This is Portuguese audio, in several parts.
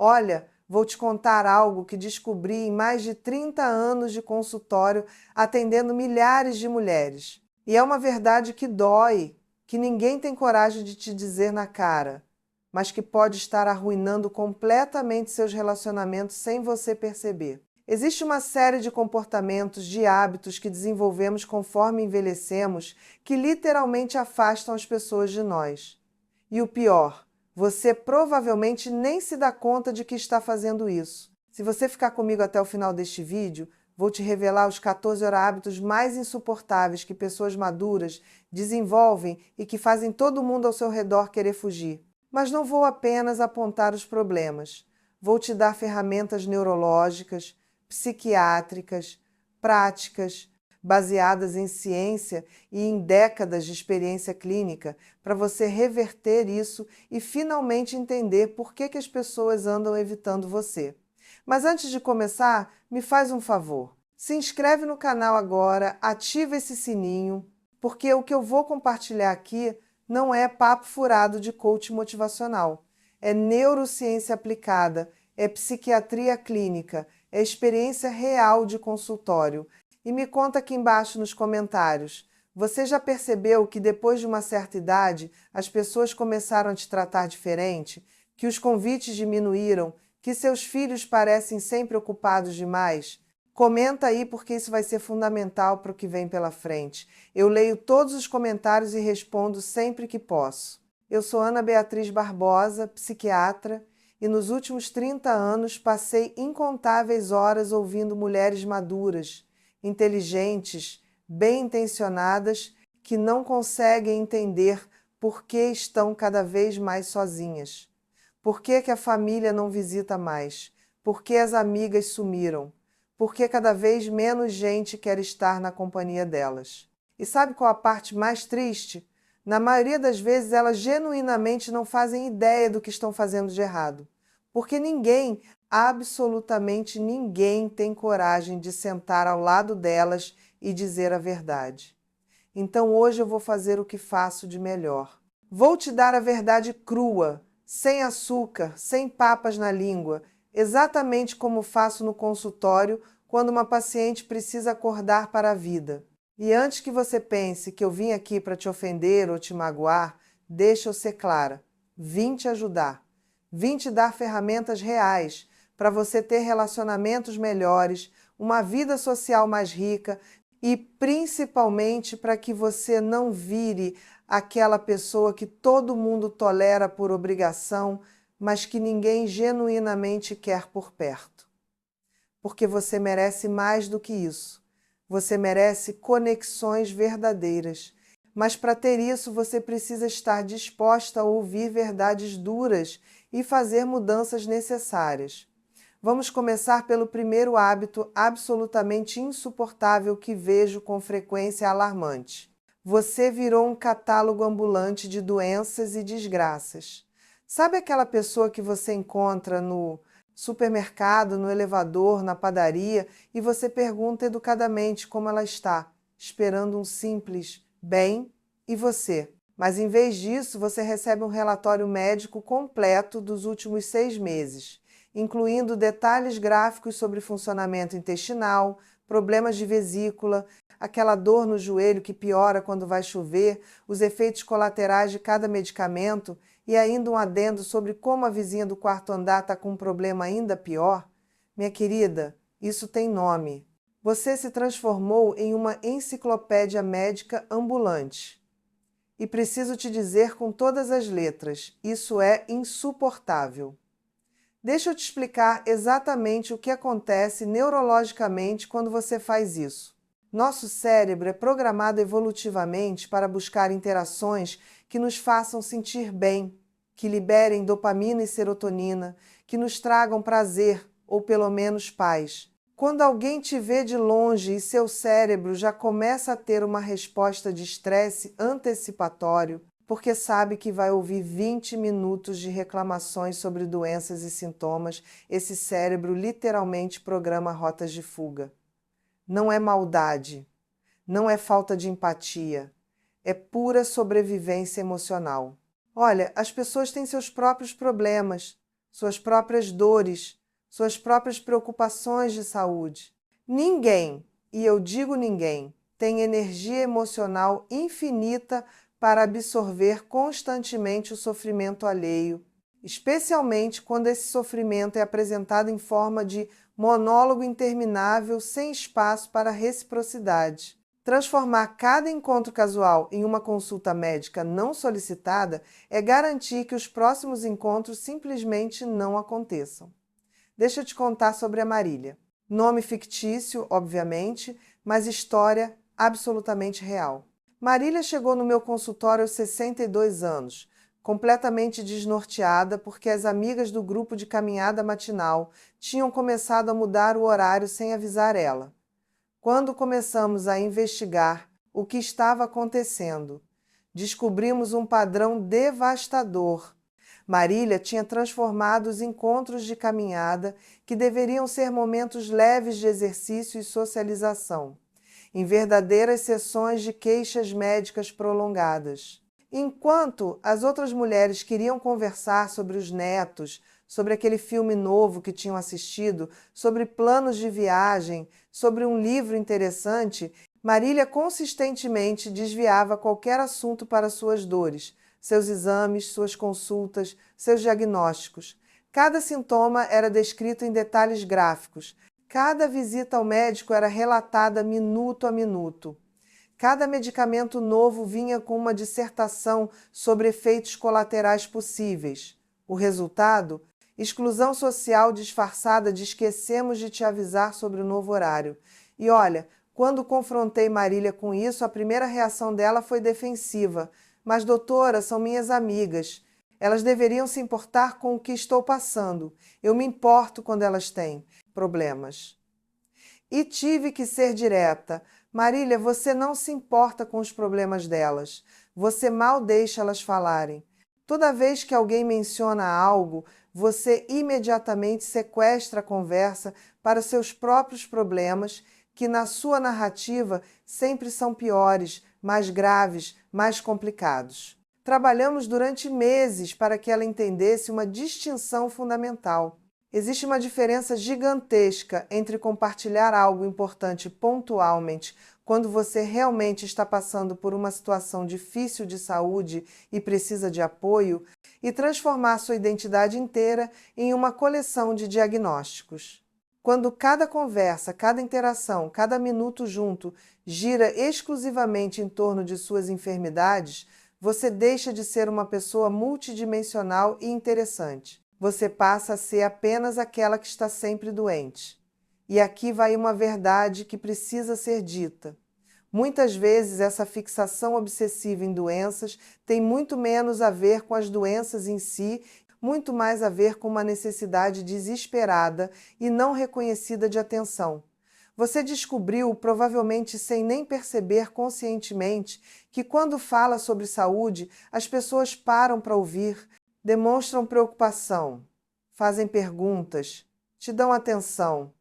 Olha, vou te contar algo que descobri em mais de 30 anos de consultório, atendendo milhares de mulheres. E é uma verdade que dói, que ninguém tem coragem de te dizer na cara, mas que pode estar arruinando completamente seus relacionamentos sem você perceber. Existe uma série de comportamentos, de hábitos que desenvolvemos conforme envelhecemos, que literalmente afastam as pessoas de nós. E o pior, você provavelmente nem se dá conta de que está fazendo isso. Se você ficar comigo até o final deste vídeo, vou te revelar os 14 hábitos mais insuportáveis que pessoas maduras desenvolvem e que fazem todo mundo ao seu redor querer fugir. Mas não vou apenas apontar os problemas. Vou te dar ferramentas neurológicas, psiquiátricas, práticas, baseadas em ciência e em décadas de experiência clínica, para você reverter isso e finalmente entender por que as pessoas andam evitando você. Mas antes de começar, me faz um favor. Se inscreve no canal agora, ativa esse sininho, porque o que eu vou compartilhar aqui não é papo furado de coach motivacional. É neurociência aplicada, é psiquiatria clínica, é experiência real de consultório. E me conta aqui embaixo nos comentários, você já percebeu que depois de uma certa idade as pessoas começaram a te tratar diferente? Que os convites diminuíram? Que seus filhos parecem sempre ocupados demais? Comenta aí porque isso vai ser fundamental para o que vem pela frente. Eu leio todos os comentários e respondo sempre que posso. Eu sou Ana Beatriz Barbosa, psiquiatra, e nos últimos 30 anos passei incontáveis horas ouvindo mulheres maduras, inteligentes, bem-intencionadas, que não conseguem entender por que estão cada vez mais sozinhas. Por que a família não visita mais? Por que as amigas sumiram? Por que cada vez menos gente quer estar na companhia delas? E sabe qual a parte mais triste? Na maioria das vezes elas genuinamente não fazem ideia do que estão fazendo de errado. Porque ninguém, absolutamente ninguém, tem coragem de sentar ao lado delas e dizer a verdade. Então hoje eu vou fazer o que faço de melhor. Vou te dar a verdade crua, sem açúcar, sem papas na língua, exatamente como faço no consultório quando uma paciente precisa acordar para a vida. E antes que você pense que eu vim aqui para te ofender ou te magoar, deixa eu ser clara. Vim te ajudar. Vim te dar ferramentas reais para você ter relacionamentos melhores, uma vida social mais rica e principalmente para que você não vire aquela pessoa que todo mundo tolera por obrigação, mas que ninguém genuinamente quer por perto. Porque você merece mais do que isso. Você merece conexões verdadeiras. Mas para ter isso, você precisa estar disposta a ouvir verdades duras e fazer mudanças necessárias. Vamos começar pelo primeiro hábito absolutamente insuportável que vejo com frequência alarmante. Você virou um catálogo ambulante de doenças e desgraças. Sabe aquela pessoa que você encontra no supermercado, no elevador, na padaria e você pergunta educadamente como ela está, esperando um simples bem e você? Mas em vez disso, você recebe um relatório médico completo dos últimos 6 meses, incluindo detalhes gráficos sobre funcionamento intestinal, problemas de vesícula, aquela dor no joelho que piora quando vai chover, os efeitos colaterais de cada medicamento e ainda um adendo sobre como a vizinha do quarto andar está com um problema ainda pior. Minha querida, isso tem nome. Você se transformou em uma enciclopédia médica ambulante. E preciso te dizer com todas as letras, isso é insuportável. Deixa eu te explicar exatamente o que acontece neurologicamente quando você faz isso. Nosso cérebro é programado evolutivamente para buscar interações que nos façam sentir bem, que liberem dopamina e serotonina, que nos tragam prazer ou pelo menos paz. Quando alguém te vê de longe e seu cérebro já começa a ter uma resposta de estresse antecipatório, porque sabe que vai ouvir 20 minutos de reclamações sobre doenças e sintomas, esse cérebro literalmente programa rotas de fuga. Não é maldade, não é falta de empatia, é pura sobrevivência emocional. Olha, as pessoas têm seus próprios problemas, suas próprias dores, suas próprias preocupações de saúde. Ninguém, e eu digo ninguém, tem energia emocional infinita para absorver constantemente o sofrimento alheio, especialmente quando esse sofrimento é apresentado em forma de monólogo interminável sem espaço para reciprocidade. Transformar cada encontro casual em uma consulta médica não solicitada é garantir que os próximos encontros simplesmente não aconteçam. Deixa eu te contar sobre a Marília. Nome fictício, obviamente, mas história absolutamente real. Marília chegou no meu consultório aos 62 anos, completamente desnorteada porque as amigas do grupo de caminhada matinal tinham começado a mudar o horário sem avisar ela. Quando começamos a investigar o que estava acontecendo, descobrimos um padrão devastador. Marília tinha transformado os encontros de caminhada, que deveriam ser momentos leves de exercício e socialização, em verdadeiras sessões de queixas médicas prolongadas. Enquanto as outras mulheres queriam conversar sobre os netos, sobre aquele filme novo que tinham assistido, sobre planos de viagem, sobre um livro interessante, Marília consistentemente desviava qualquer assunto para suas dores, seus exames, suas consultas, seus diagnósticos. Cada sintoma era descrito em detalhes gráficos. Cada visita ao médico era relatada minuto a minuto. Cada medicamento novo vinha com uma dissertação sobre efeitos colaterais possíveis. O resultado? Exclusão social disfarçada de esquecemos de te avisar sobre o novo horário. E olha, quando confrontei Marília com isso, a primeira reação dela foi defensiva. Mas, doutora, são minhas amigas. Elas deveriam se importar com o que estou passando. Eu me importo quando elas têm problemas. E tive que ser direta. Marília, você não se importa com os problemas delas. Você mal deixa elas falarem. Toda vez que alguém menciona algo, você imediatamente sequestra a conversa para os seus próprios problemas, que na sua narrativa sempre são piores, mais graves, mais complicados. Trabalhamos durante meses para que ela entendesse uma distinção fundamental. Existe uma diferença gigantesca entre compartilhar algo importante pontualmente, quando você realmente está passando por uma situação difícil de saúde e precisa de apoio, e transformar sua identidade inteira em uma coleção de diagnósticos. Quando cada conversa, cada interação, cada minuto junto gira exclusivamente em torno de suas enfermidades, você deixa de ser uma pessoa multidimensional e interessante. Você passa a ser apenas aquela que está sempre doente. E aqui vai uma verdade que precisa ser dita. Muitas vezes essa fixação obsessiva em doenças tem muito menos a ver com as doenças em si, muito mais a ver com uma necessidade desesperada e não reconhecida de atenção. Você descobriu, provavelmente sem nem perceber conscientemente, que quando fala sobre saúde, as pessoas param para ouvir, demonstram preocupação, fazem perguntas, te dão atenção.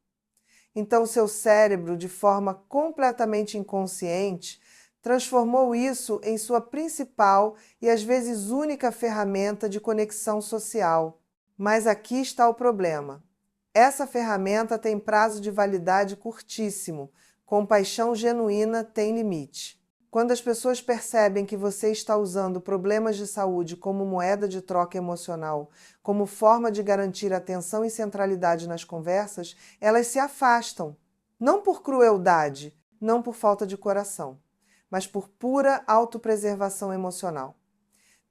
Então, seu cérebro, de forma completamente inconsciente, transformou isso em sua principal e às vezes única ferramenta de conexão social. Mas aqui está o problema. Essa ferramenta tem prazo de validade curtíssimo. Compaixão genuína tem limite. Quando as pessoas percebem que você está usando problemas de saúde como moeda de troca emocional, como forma de garantir atenção e centralidade nas conversas, elas se afastam. Não por crueldade, não por falta de coração, mas por pura autopreservação emocional.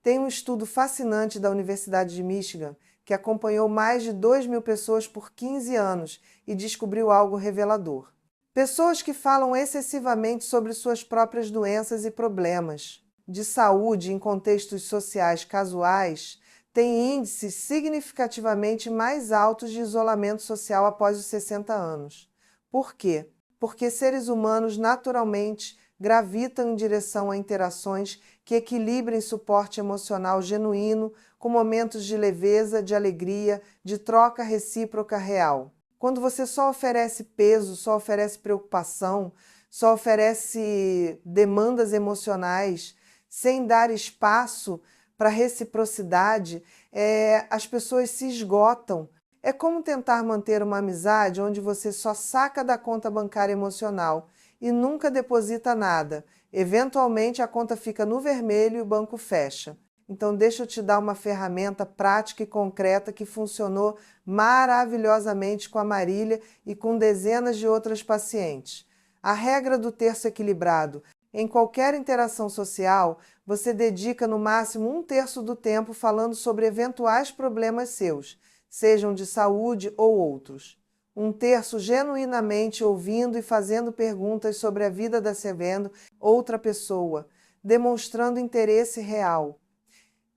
Tem um estudo fascinante da Universidade de Michigan que acompanhou mais de 2.000 pessoas por 15 anos e descobriu algo revelador. Pessoas que falam excessivamente sobre suas próprias doenças e problemas de saúde em contextos sociais casuais têm índices significativamente mais altos de isolamento social após os 60 anos. Por quê? Porque seres humanos naturalmente gravitam em direção a interações que equilibrem suporte emocional genuíno com momentos de leveza, de alegria, de troca recíproca real. Quando você só oferece peso, só oferece preocupação, só oferece demandas emocionais, sem dar espaço para reciprocidade, as pessoas se esgotam. É como tentar manter uma amizade onde você só saca da conta bancária emocional e nunca deposita nada. Eventualmente a conta fica no vermelho e o banco fecha. Então deixa eu te dar uma ferramenta prática e concreta que funcionou maravilhosamente com a Marília e com dezenas de outras pacientes. A regra do terço equilibrado. Em qualquer interação social, você dedica no máximo um terço do tempo falando sobre eventuais problemas seus, sejam de saúde ou outros. Um terço genuinamente ouvindo e fazendo perguntas sobre a vida da outra pessoa, demonstrando interesse real.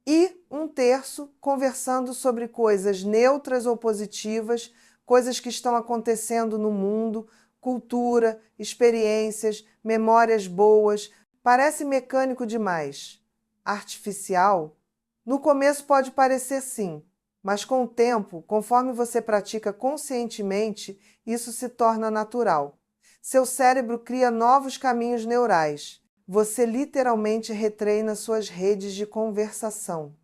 E um terço conversando sobre coisas neutras ou positivas, coisas que estão acontecendo no mundo, cultura, experiências, memórias boas. Parece mecânico demais. Artificial? No começo pode parecer sim, mas com o tempo, conforme você pratica conscientemente, isso se torna natural. Seu cérebro cria novos caminhos neurais. Você literalmente retreina suas redes de conversação.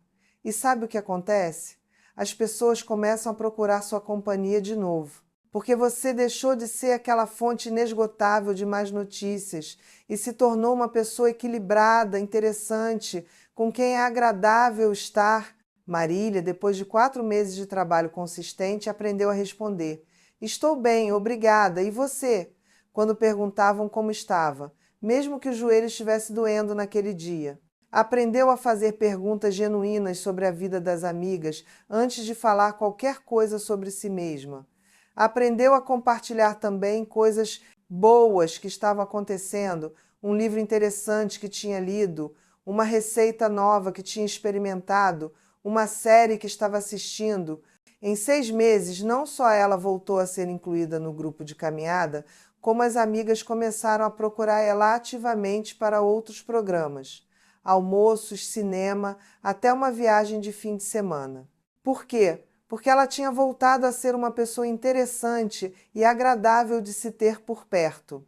E sabe o que acontece? As pessoas começam a procurar sua companhia de novo, porque você deixou de ser aquela fonte inesgotável de más notícias e se tornou uma pessoa equilibrada, interessante, com quem é agradável estar. Marília, depois de 4 meses de trabalho consistente, aprendeu a responder: "Estou bem, obrigada. E você?" Quando perguntavam como estava, mesmo que o joelho estivesse doendo naquele dia. Aprendeu a fazer perguntas genuínas sobre a vida das amigas antes de falar qualquer coisa sobre si mesma. Aprendeu a compartilhar também coisas boas que estavam acontecendo, um livro interessante que tinha lido, uma receita nova que tinha experimentado, uma série que estava assistindo. Em 6 meses, não só ela voltou a ser incluída no grupo de caminhada, como as amigas começaram a procurar ela ativamente para outros programas, almoços, cinema, até uma viagem de fim de semana. Por quê? Porque ela tinha voltado a ser uma pessoa interessante e agradável de se ter por perto.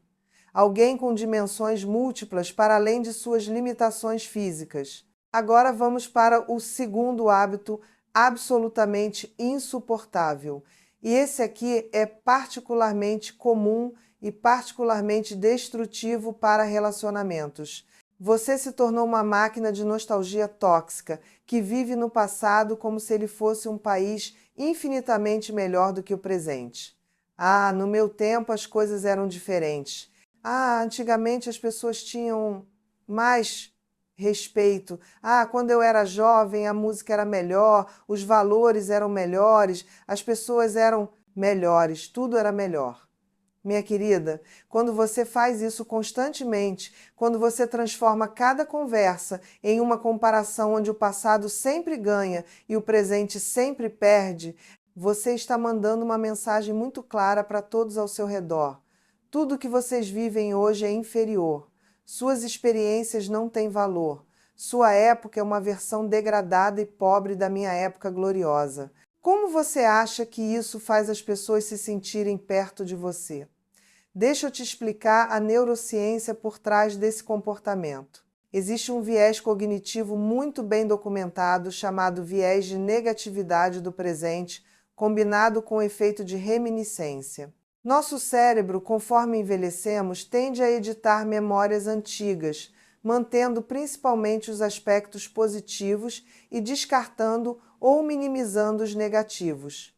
Alguém com dimensões múltiplas para além de suas limitações físicas. Agora vamos para o segundo hábito absolutamente insuportável. E esse aqui é particularmente comum e particularmente destrutivo para relacionamentos. Você se tornou uma máquina de nostalgia tóxica, que vive no passado como se ele fosse um país infinitamente melhor do que o presente. Ah, no meu tempo as coisas eram diferentes. Ah, antigamente as pessoas tinham mais respeito. Ah, quando eu era jovem a música era melhor, os valores eram melhores, as pessoas eram melhores, tudo era melhor. Minha querida, quando você faz isso constantemente, quando você transforma cada conversa em uma comparação onde o passado sempre ganha e o presente sempre perde, você está mandando uma mensagem muito clara para todos ao seu redor. Tudo que vocês vivem hoje é inferior. Suas experiências não têm valor. Sua época é uma versão degradada e pobre da minha época gloriosa. Como você acha que isso faz as pessoas se sentirem perto de você? Deixa eu te explicar a neurociência por trás desse comportamento. Existe um viés cognitivo muito bem documentado chamado viés de negatividade do presente, combinado com o efeito de reminiscência. Nosso cérebro, conforme envelhecemos, tende a editar memórias antigas, mantendo principalmente os aspectos positivos e descartando ou minimizando os negativos.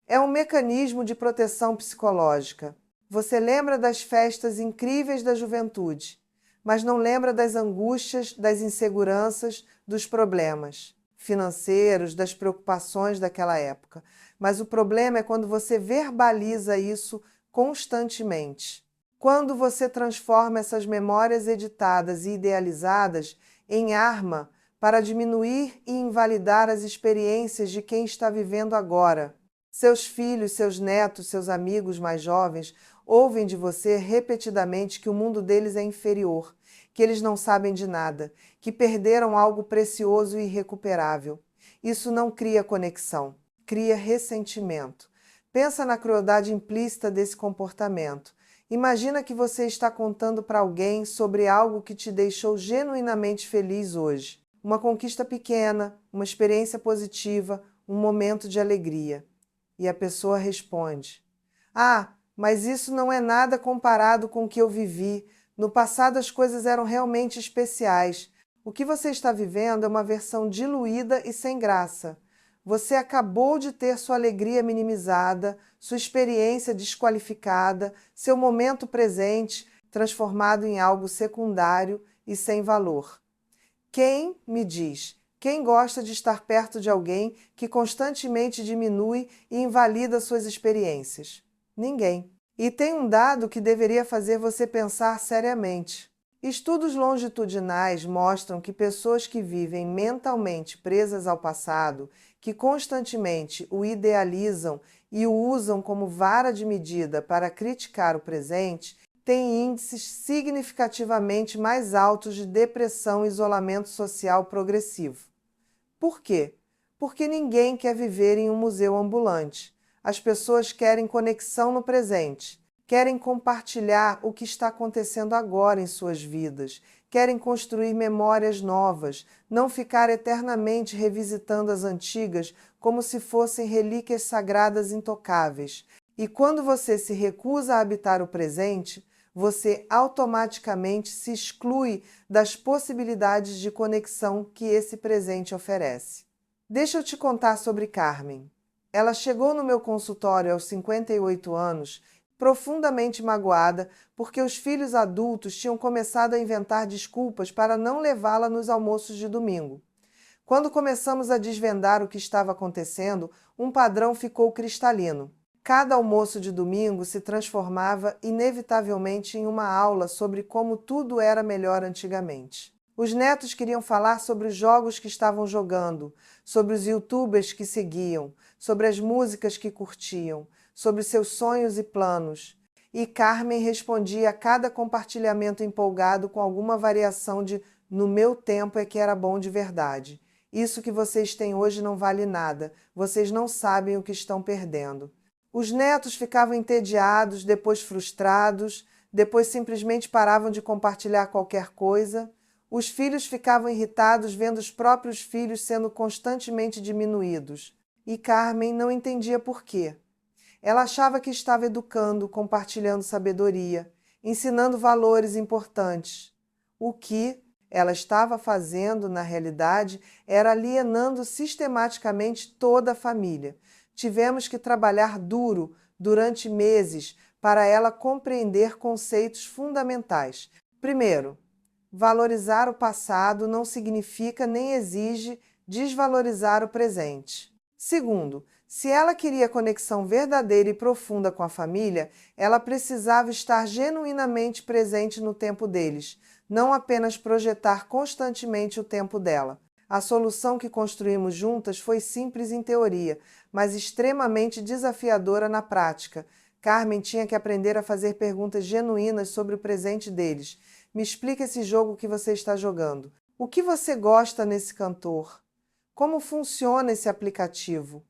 É um mecanismo de proteção psicológica. Você lembra das festas incríveis da juventude, mas não lembra das angústias, das inseguranças, dos problemas financeiros, das preocupações daquela época. Mas o problema é quando você verbaliza isso constantemente. Quando você transforma essas memórias editadas e idealizadas em arma para diminuir e invalidar as experiências de quem está vivendo agora. Seus filhos, seus netos, seus amigos mais jovens ouvem de você repetidamente que o mundo deles é inferior, que eles não sabem de nada, que perderam algo precioso e irrecuperável. Isso não cria conexão, cria ressentimento. Pensa na crueldade implícita desse comportamento. Imagina que você está contando para alguém sobre algo que te deixou genuinamente feliz hoje. Uma conquista pequena, uma experiência positiva, um momento de alegria. E a pessoa responde: Ah, mas isso não é nada comparado com o que eu vivi. No passado as coisas eram realmente especiais. O que você está vivendo é uma versão diluída e sem graça. Você acabou de ter sua alegria minimizada, sua experiência desqualificada, seu momento presente transformado em algo secundário e sem valor. Quem, me diz, quem gosta de estar perto de alguém que constantemente diminui e invalida suas experiências? Ninguém. E tem um dado que deveria fazer você pensar seriamente. Estudos longitudinais mostram que pessoas que vivem mentalmente presas ao passado, que constantemente o idealizam e o usam como vara de medida para criticar o presente, têm índices significativamente mais altos de depressão e isolamento social progressivo. Por quê? Porque ninguém quer viver em um museu ambulante. As pessoas querem conexão no presente, querem compartilhar o que está acontecendo agora em suas vidas, querem construir memórias novas, não ficar eternamente revisitando as antigas como se fossem relíquias sagradas intocáveis. E quando você se recusa a habitar o presente, você automaticamente se exclui das possibilidades de conexão que esse presente oferece. Deixa eu te contar sobre Carmen. Ela chegou no meu consultório aos 58 anos, profundamente magoada, porque os filhos adultos tinham começado a inventar desculpas para não levá-la nos almoços de domingo. Quando começamos a desvendar o que estava acontecendo, um padrão ficou cristalino. Cada almoço de domingo se transformava inevitavelmente em uma aula sobre como tudo era melhor antigamente. Os netos queriam falar sobre os jogos que estavam jogando, sobre os youtubers que seguiam, sobre as músicas que curtiam, sobre seus sonhos e planos. E Carmen respondia a cada compartilhamento empolgado com alguma variação de "no meu tempo é que era bom de verdade. Isso que vocês têm hoje não vale nada, vocês não sabem o que estão perdendo." Os netos ficavam entediados, depois frustrados, depois simplesmente paravam de compartilhar qualquer coisa. Os filhos ficavam irritados vendo os próprios filhos sendo constantemente diminuídos. E Carmen não entendia por quê. Ela achava que estava educando, compartilhando sabedoria, ensinando valores importantes. O que ela estava fazendo, na realidade, era alienando sistematicamente toda a família. Tivemos que trabalhar duro durante meses para ela compreender conceitos fundamentais. Primeiro, valorizar o passado não significa nem exige desvalorizar o presente. Segundo, se ela queria conexão verdadeira e profunda com a família, ela precisava estar genuinamente presente no tempo deles, não apenas projetar constantemente o tempo dela. A solução que construímos juntas foi simples em teoria, mas extremamente desafiadora na prática. Carmen tinha que aprender a fazer perguntas genuínas sobre o presente deles. Me explica esse jogo que você está jogando. O que você gosta nesse cantor? Como funciona esse aplicativo?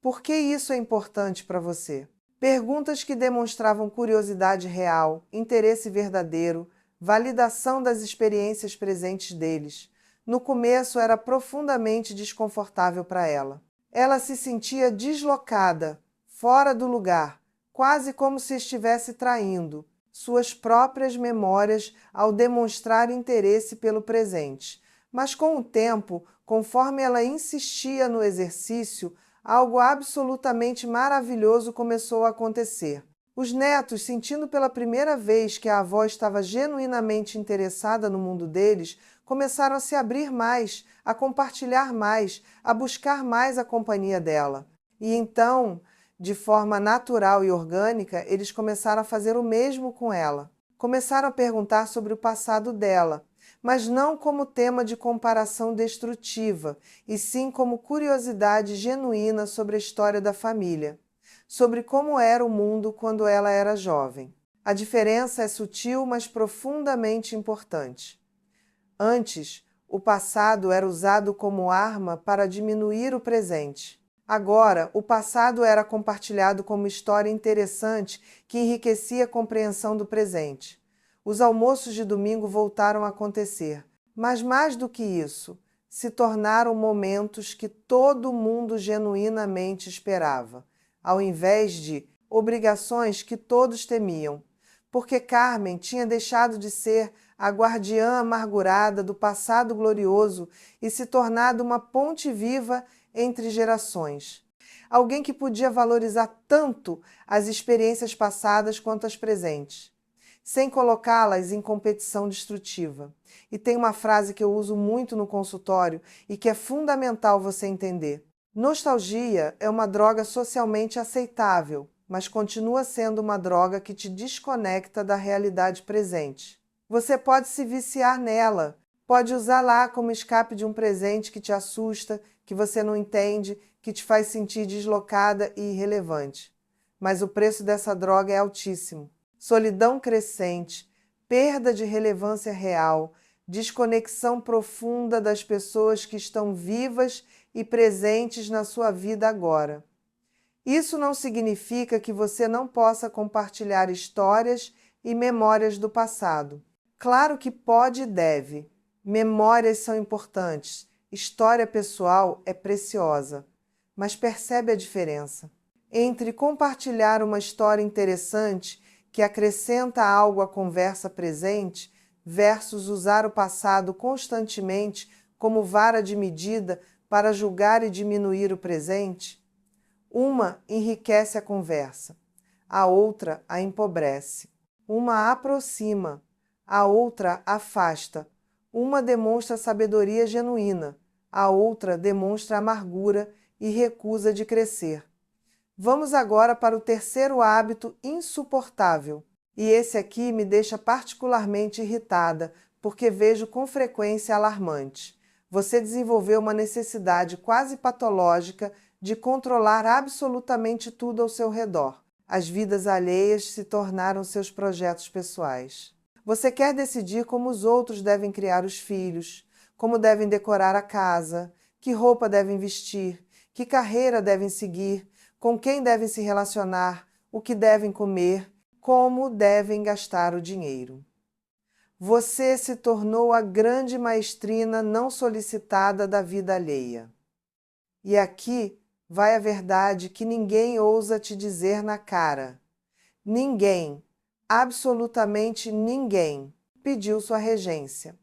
Por que isso é importante para você? Perguntas que demonstravam curiosidade real, interesse verdadeiro, validação das experiências presentes deles. No começo era profundamente desconfortável para ela. Ela se sentia deslocada, fora do lugar, quase como se estivesse traindo suas próprias memórias ao demonstrar interesse pelo presente. Mas com o tempo, conforme ela insistia no exercício, algo absolutamente maravilhoso começou a acontecer. Os netos, sentindo pela primeira vez que a avó estava genuinamente interessada no mundo deles, começaram a se abrir mais, a compartilhar mais, a buscar mais a companhia dela. E então, de forma natural e orgânica, eles começaram a fazer o mesmo com ela. Começaram a perguntar sobre o passado dela, mas não como tema de comparação destrutiva, e sim como curiosidade genuína sobre a história da família, sobre como era o mundo quando ela era jovem. A diferença é sutil, mas profundamente importante. Antes, o passado era usado como arma para diminuir o presente. Agora, o passado era compartilhado como história interessante que enriquecia a compreensão do presente. Os almoços de domingo voltaram a acontecer. Mas mais do que isso, se tornaram momentos que todo mundo genuinamente esperava, ao invés de obrigações que todos temiam, porque Carmen tinha deixado de ser a guardiã amargurada do passado glorioso e se tornado uma ponte viva entre gerações. Alguém que podia valorizar tanto as experiências passadas quanto as presentes, sem colocá-las em competição destrutiva. E tem uma frase que eu uso muito no consultório e que é fundamental você entender. Nostalgia é uma droga socialmente aceitável, mas continua sendo uma droga que te desconecta da realidade presente. Você pode se viciar nela, pode usá-la como escape de um presente que te assusta, que você não entende, que te faz sentir deslocada e irrelevante. Mas o preço dessa droga é altíssimo. Solidão crescente, perda de relevância real, desconexão profunda das pessoas que estão vivas e presentes na sua vida agora. Isso não significa que você não possa compartilhar histórias e memórias do passado. Claro que pode e deve. Memórias são importantes, história pessoal é preciosa. Mas percebe a diferença entre compartilhar uma história interessante que acrescenta algo à conversa presente versus usar o passado constantemente como vara de medida para julgar e diminuir o presente? Uma enriquece a conversa, a outra a empobrece. Uma aproxima, a outra afasta. Uma demonstra sabedoria genuína, a outra demonstra amargura e recusa de crescer. Vamos agora para o terceiro hábito insuportável. E esse aqui me deixa particularmente irritada, porque vejo com frequência alarmante. Você desenvolveu uma necessidade quase patológica de controlar absolutamente tudo ao seu redor. As vidas alheias se tornaram seus projetos pessoais. Você quer decidir como os outros devem criar os filhos, como devem decorar a casa, que roupa devem vestir, que carreira devem seguir, com quem devem se relacionar, o que devem comer, como devem gastar o dinheiro. Você se tornou a grande maestrina não solicitada da vida alheia. E aqui vai a verdade que ninguém ousa te dizer na cara. Ninguém, absolutamente ninguém, pediu sua regência.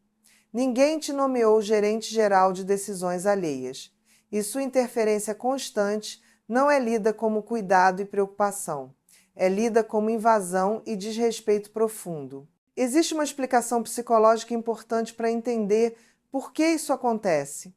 Ninguém te nomeou gerente geral de decisões alheias. E sua interferência constante não é lida como cuidado e preocupação. É lida como invasão e desrespeito profundo. Existe uma explicação psicológica importante para entender por que isso acontece.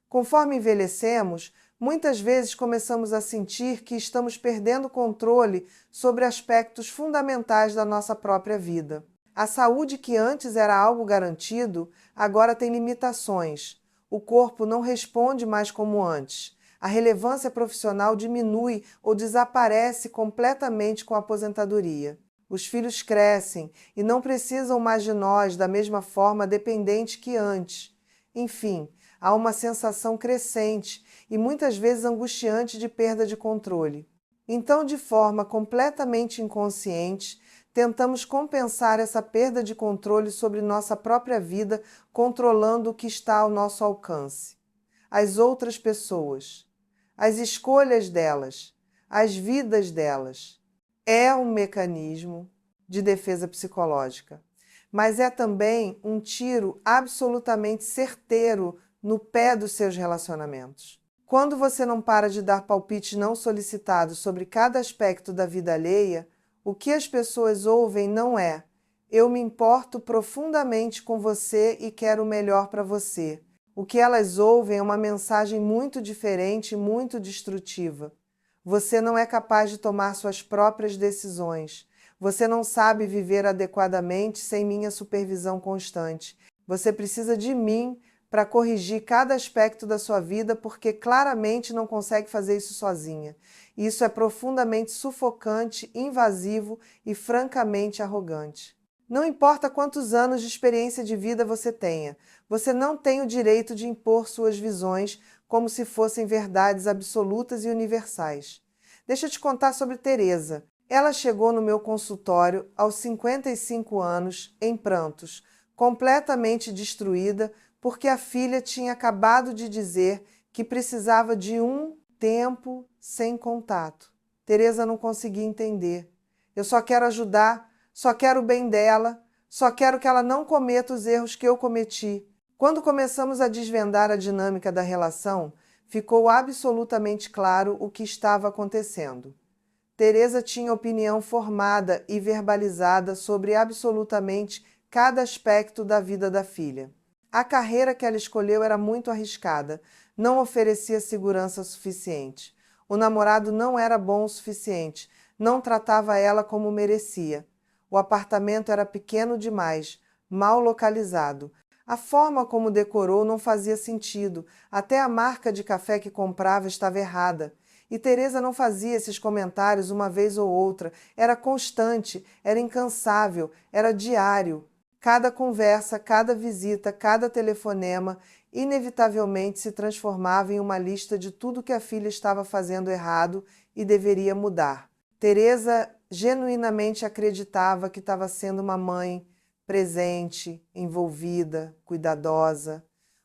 Conforme envelhecemos, muitas vezes começamos a sentir que estamos perdendo controle sobre aspectos fundamentais da nossa própria vida. A saúde que antes era algo garantido, agora tem limitações. O corpo não responde mais como antes. A relevância profissional diminui ou desaparece completamente com a aposentadoria. Os filhos crescem e não precisam mais de nós da mesma forma dependente que antes. Enfim, há uma sensação crescente e muitas vezes angustiante de perda de controle. Então, de forma completamente inconsciente, tentamos compensar essa perda de controle sobre nossa própria vida, controlando o que está ao nosso alcance. As outras pessoas, as escolhas delas, as vidas delas. É um mecanismo de defesa psicológica, mas é também um tiro absolutamente certeiro no pé dos seus relacionamentos. Quando você não para de dar palpites não solicitados sobre cada aspecto da vida alheia, o que as pessoas ouvem não é "eu me importo profundamente com você e quero o melhor para você". O que elas ouvem é uma mensagem muito diferente e muito destrutiva. Você não é capaz de tomar suas próprias decisões. Você não sabe viver adequadamente sem minha supervisão constante. Você precisa de mim para corrigir cada aspecto da sua vida porque claramente não consegue fazer isso sozinha. Isso é profundamente sufocante, invasivo e francamente arrogante. Não importa quantos anos de experiência de vida você tenha, você não tem o direito de impor suas visões como se fossem verdades absolutas e universais. Deixa eu te contar sobre Teresa. Ela chegou no meu consultório aos 55 anos, em prantos, completamente destruída, porque a filha tinha acabado de dizer que precisava de um tempo sem contato. Teresa não conseguia entender. Eu só quero ajudar, só quero o bem dela, só quero que ela não cometa os erros que eu cometi. Quando começamos a desvendar a dinâmica da relação, ficou absolutamente claro o que estava acontecendo. Teresa tinha opinião formada e verbalizada sobre absolutamente cada aspecto da vida da filha. A carreira que ela escolheu era muito arriscada, não oferecia segurança suficiente. O namorado não era bom o suficiente, não tratava ela como merecia. O apartamento era pequeno demais, mal localizado. A forma como decorou não fazia sentido, até a marca de café que comprava estava errada. E Teresa não fazia esses comentários uma vez ou outra, era constante, era incansável, era diário. Cada conversa, cada visita, cada telefonema, inevitavelmente se transformava em uma lista de tudo que a filha estava fazendo errado e deveria mudar. Teresa genuinamente acreditava que estava sendo uma mãe presente, envolvida, cuidadosa.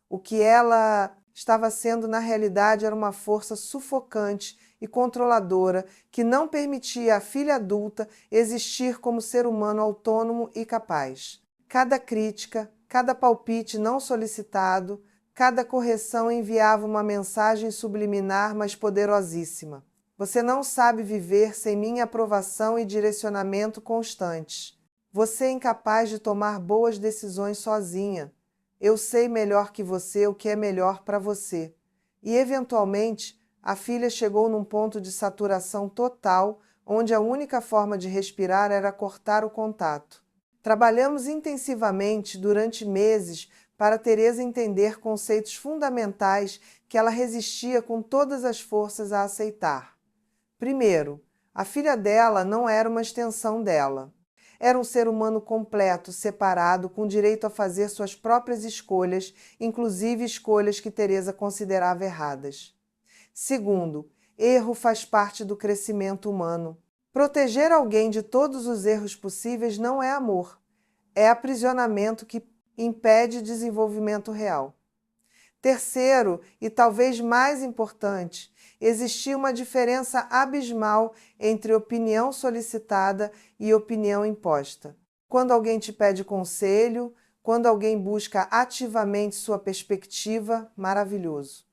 O que ela estava sendo, na realidade, era uma força sufocante e controladora que não permitia à filha adulta existir como ser humano autônomo e capaz. Cada crítica, cada palpite não solicitado, cada correção enviava uma mensagem subliminar, mas poderosíssima. Você não sabe viver sem minha aprovação e direcionamento constantes. Você é incapaz de tomar boas decisões sozinha. Eu sei melhor que você o que é melhor para você. E, eventualmente, a filha chegou num ponto de saturação total, onde a única forma de respirar era cortar o contato. Trabalhamos intensivamente durante meses para Teresa entender conceitos fundamentais que ela resistia com todas as forças a aceitar. Primeiro, a filha dela não era uma extensão dela. Era um ser humano completo, separado, com direito a fazer suas próprias escolhas, inclusive escolhas que Teresa considerava erradas. Segundo, erro faz parte do crescimento humano. Proteger alguém de todos os erros possíveis não é amor, é aprisionamento que impede desenvolvimento real. Terceiro, e talvez mais importante, existia uma diferença abismal entre opinião solicitada e opinião imposta. Quando alguém te pede conselho, quando alguém busca ativamente sua perspectiva, maravilhoso.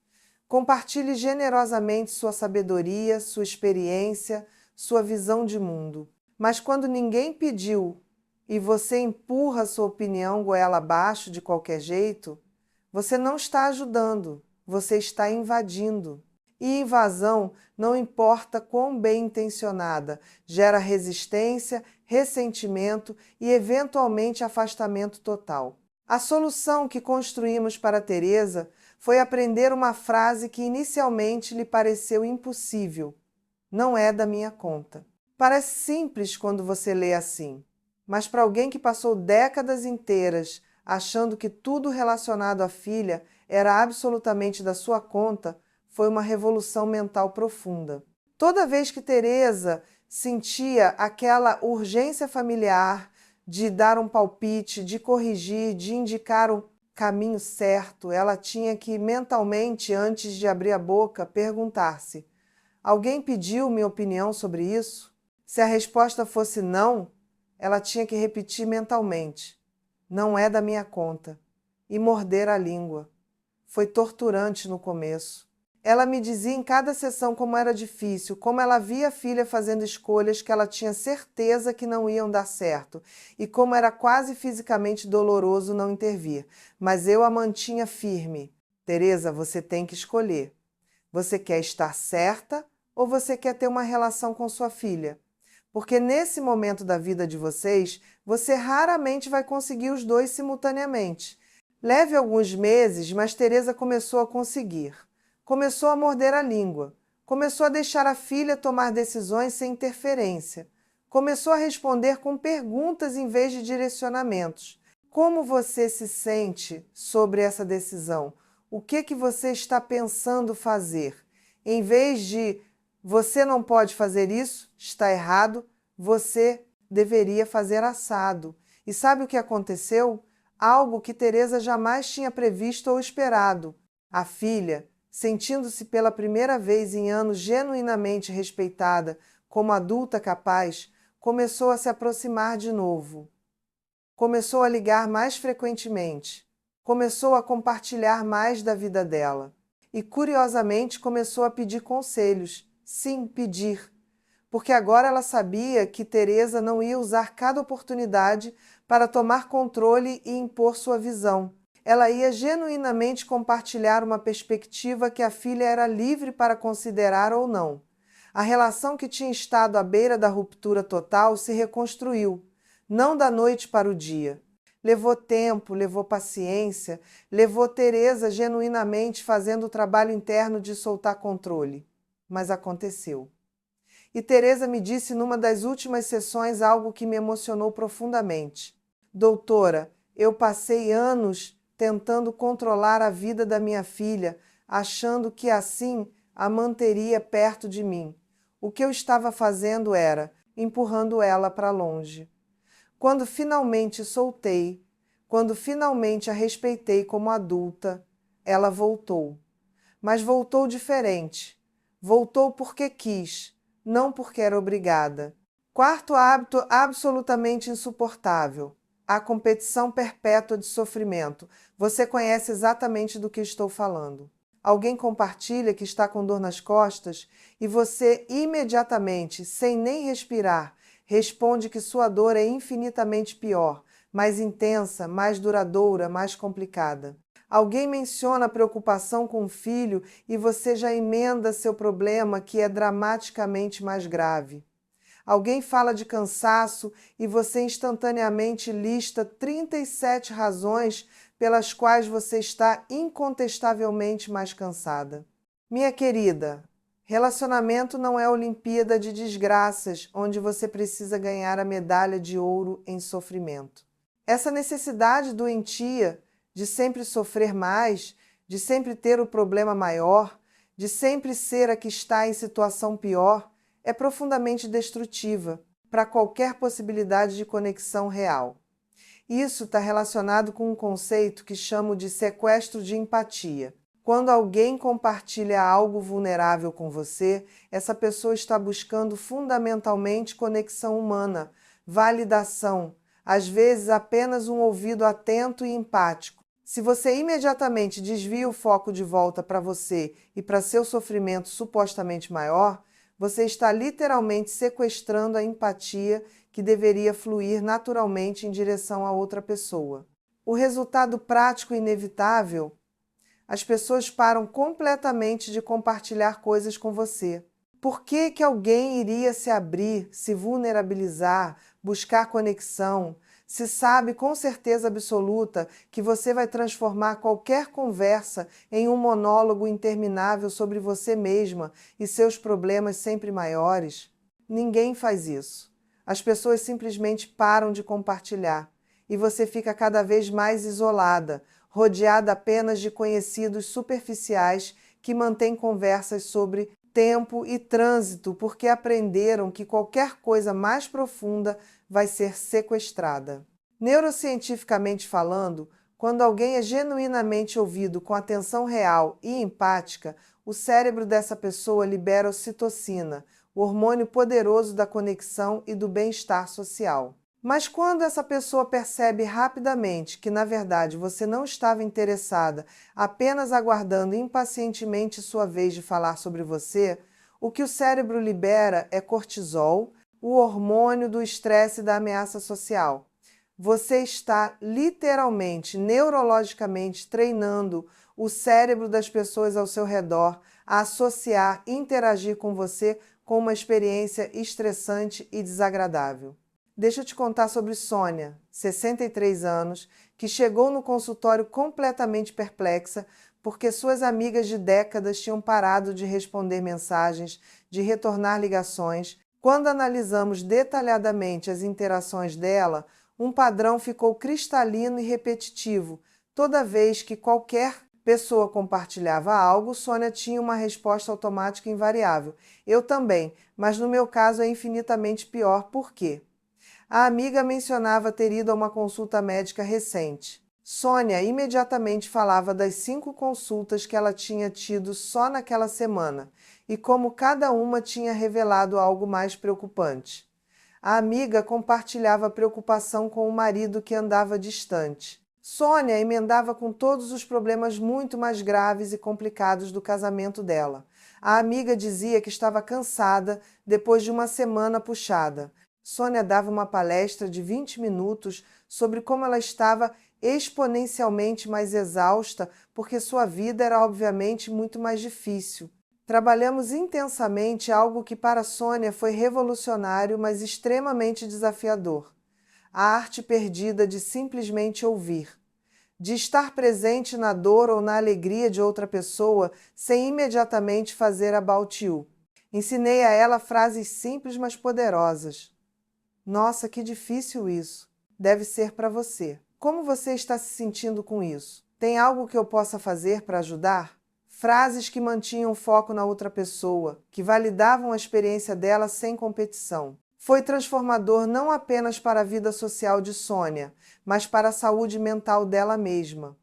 Compartilhe generosamente sua sabedoria, sua experiência, sua visão de mundo. Mas quando ninguém pediu e você empurra sua opinião goela abaixo de qualquer jeito, você não está ajudando, você está invadindo. E invasão, não importa quão bem intencionada, gera resistência, ressentimento e eventualmente afastamento total. A solução que construímos para Teresa foi aprender uma frase que inicialmente lhe pareceu impossível. Não é da minha conta. Parece simples quando você lê assim, mas para alguém que passou décadas inteiras achando que tudo relacionado à filha era absolutamente da sua conta, foi uma revolução mental profunda. Toda vez que Teresa sentia aquela urgência familiar de dar um palpite, de corrigir, de indicar o caminho certo, ela tinha que mentalmente, antes de abrir a boca, perguntar-se: alguém pediu minha opinião sobre isso? Se a resposta fosse não, ela tinha que repetir mentalmente: não é da minha conta, e morder a língua. Foi torturante no começo. Ela me dizia em cada sessão como era difícil, como ela via a filha fazendo escolhas que ela tinha certeza que não iam dar certo, e como era quase fisicamente doloroso não intervir. Mas eu a mantinha firme. Teresa, você tem que escolher. Você quer estar certa ou você quer ter uma relação com sua filha? Porque nesse momento da vida de vocês, você raramente vai conseguir os dois simultaneamente. Leve alguns meses, mas Teresa começou a conseguir. Começou a morder a língua. Começou a deixar a filha tomar decisões sem interferência. Começou a responder com perguntas em vez de direcionamentos. Como você se sente sobre essa decisão? O que você está pensando fazer? Em vez de você não pode fazer isso, está errado, você deveria fazer assado. E sabe o que aconteceu? algo que Teresa jamais tinha previsto ou esperado. A filha, sentindo-se pela primeira vez em anos genuinamente respeitada como adulta capaz, começou a se aproximar de novo. Começou a ligar mais frequentemente. Começou a compartilhar mais da vida dela. E, curiosamente, começou a pedir conselhos. Sim, pedir. Porque agora ela sabia que Teresa não ia usar cada oportunidade para tomar controle e impor sua visão. Ela ia genuinamente compartilhar uma perspectiva que a filha era livre para considerar ou não. A relação que tinha estado à beira da ruptura total se reconstruiu, não da noite para o dia. Levou tempo, levou paciência, levou Teresa genuinamente fazendo o trabalho interno de soltar controle. Mas aconteceu. E Teresa me disse numa das últimas sessões algo que me emocionou profundamente. Doutora, eu passei anos tentando controlar a vida da minha filha, achando que assim a manteria perto de mim. O que eu estava fazendo era empurrando ela para longe. Quando finalmente soltei, quando finalmente a respeitei como adulta, ela voltou. Mas voltou diferente. Voltou porque quis, não porque era obrigada. Quarto hábito absolutamente insuportável: a competição perpétua de sofrimento. Você conhece exatamente do que estou falando. Alguém compartilha que está com dor nas costas e você imediatamente, sem nem respirar, responde que sua dor é infinitamente pior, mais intensa, mais duradoura, mais complicada. Alguém menciona a preocupação com o filho e você já emenda seu problema, que é dramaticamente mais grave. Alguém fala de cansaço e você instantaneamente lista 37 razões pelas quais você está incontestavelmente mais cansada. Minha querida, relacionamento não é Olimpíada de desgraças, onde você precisa ganhar a medalha de ouro em sofrimento. Essa necessidade doentia de sempre sofrer mais, de sempre ter o problema maior, de sempre ser a que está em situação pior, é profundamente destrutiva para qualquer possibilidade de conexão real. Isso está relacionado com um conceito que chamo de sequestro de empatia. Quando alguém compartilha algo vulnerável com você, essa pessoa está buscando fundamentalmente conexão humana, validação, às vezes apenas um ouvido atento e empático. Se você imediatamente desvia o foco de volta para você e para seu sofrimento supostamente maior, você está literalmente sequestrando a empatia que deveria fluir naturalmente em direção a outra pessoa. O resultado prático e inevitável: as pessoas param completamente de compartilhar coisas com você. Por que alguém iria se abrir, se vulnerabilizar, buscar conexão, se sabe com certeza absoluta que você vai transformar qualquer conversa em um monólogo interminável sobre você mesma e seus problemas sempre maiores? Ninguém faz isso. As pessoas simplesmente param de compartilhar e você fica cada vez mais isolada, rodeada apenas de conhecidos superficiais que mantêm conversas sobre tempo e trânsito porque aprenderam que qualquer coisa mais profunda vai ser sequestrada. Neurocientificamente falando, quando alguém é genuinamente ouvido com atenção real e empática, o cérebro dessa pessoa libera ocitocina, o hormônio poderoso da conexão e do bem-estar social. Mas quando essa pessoa percebe rapidamente que, na verdade, você não estava interessada, apenas aguardando impacientemente sua vez de falar sobre você, o que o cérebro libera é cortisol, o hormônio do estresse e da ameaça social. Você está literalmente, neurologicamente, treinando o cérebro das pessoas ao seu redor a associar, interagir com você com uma experiência estressante e desagradável. Deixa eu te contar sobre Sônia, 63 anos, que chegou no consultório completamente perplexa porque suas amigas de décadas tinham parado de responder mensagens, de retornar ligações. Quando analisamos detalhadamente as interações dela, um padrão ficou cristalino e repetitivo. Toda vez que qualquer pessoa compartilhava algo, Sônia tinha uma resposta automática invariável. Eu também, mas no meu caso é infinitamente pior. Por quê? A amiga mencionava ter ido a uma consulta médica recente. Sônia imediatamente falava das 5 consultas que ela tinha tido só naquela semana e como cada uma tinha revelado algo mais preocupante. A amiga compartilhava a preocupação com o marido que andava distante. Sônia emendava com todos os problemas muito mais graves e complicados do casamento dela. A amiga dizia que estava cansada depois de uma semana puxada. Sônia dava uma palestra de 20 minutos sobre como ela estava exponencialmente mais exausta, porque sua vida era obviamente muito mais difícil. Trabalhamos intensamente algo que para Sônia foi revolucionário, mas extremamente desafiador: a arte perdida de simplesmente ouvir, de estar presente na dor ou na alegria de outra pessoa sem imediatamente fazer about you. Ensinei a ela frases simples, mas poderosas. Nossa, que difícil isso. Deve ser para você. Como você está se sentindo com isso? Tem algo que eu possa fazer para ajudar? Frases que mantinham foco na outra pessoa, que validavam a experiência dela sem competição. Foi transformador não apenas para a vida social de Sônia, mas para a saúde mental dela mesma.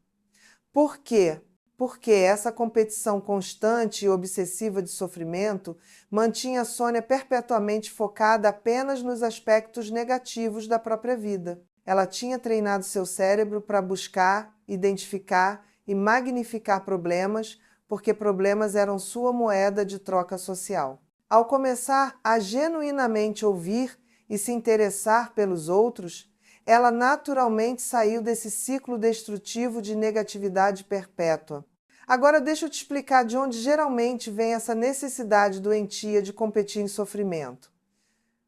Por quê? Porque essa competição constante e obsessiva de sofrimento mantinha Sônia perpetuamente focada apenas nos aspectos negativos da própria vida. Ela tinha treinado seu cérebro para buscar, identificar e magnificar problemas, porque problemas eram sua moeda de troca social. Ao começar a genuinamente ouvir e se interessar pelos outros, ela naturalmente saiu desse ciclo destrutivo de negatividade perpétua. Agora deixa eu te explicar de onde geralmente vem essa necessidade doentia de competir em sofrimento.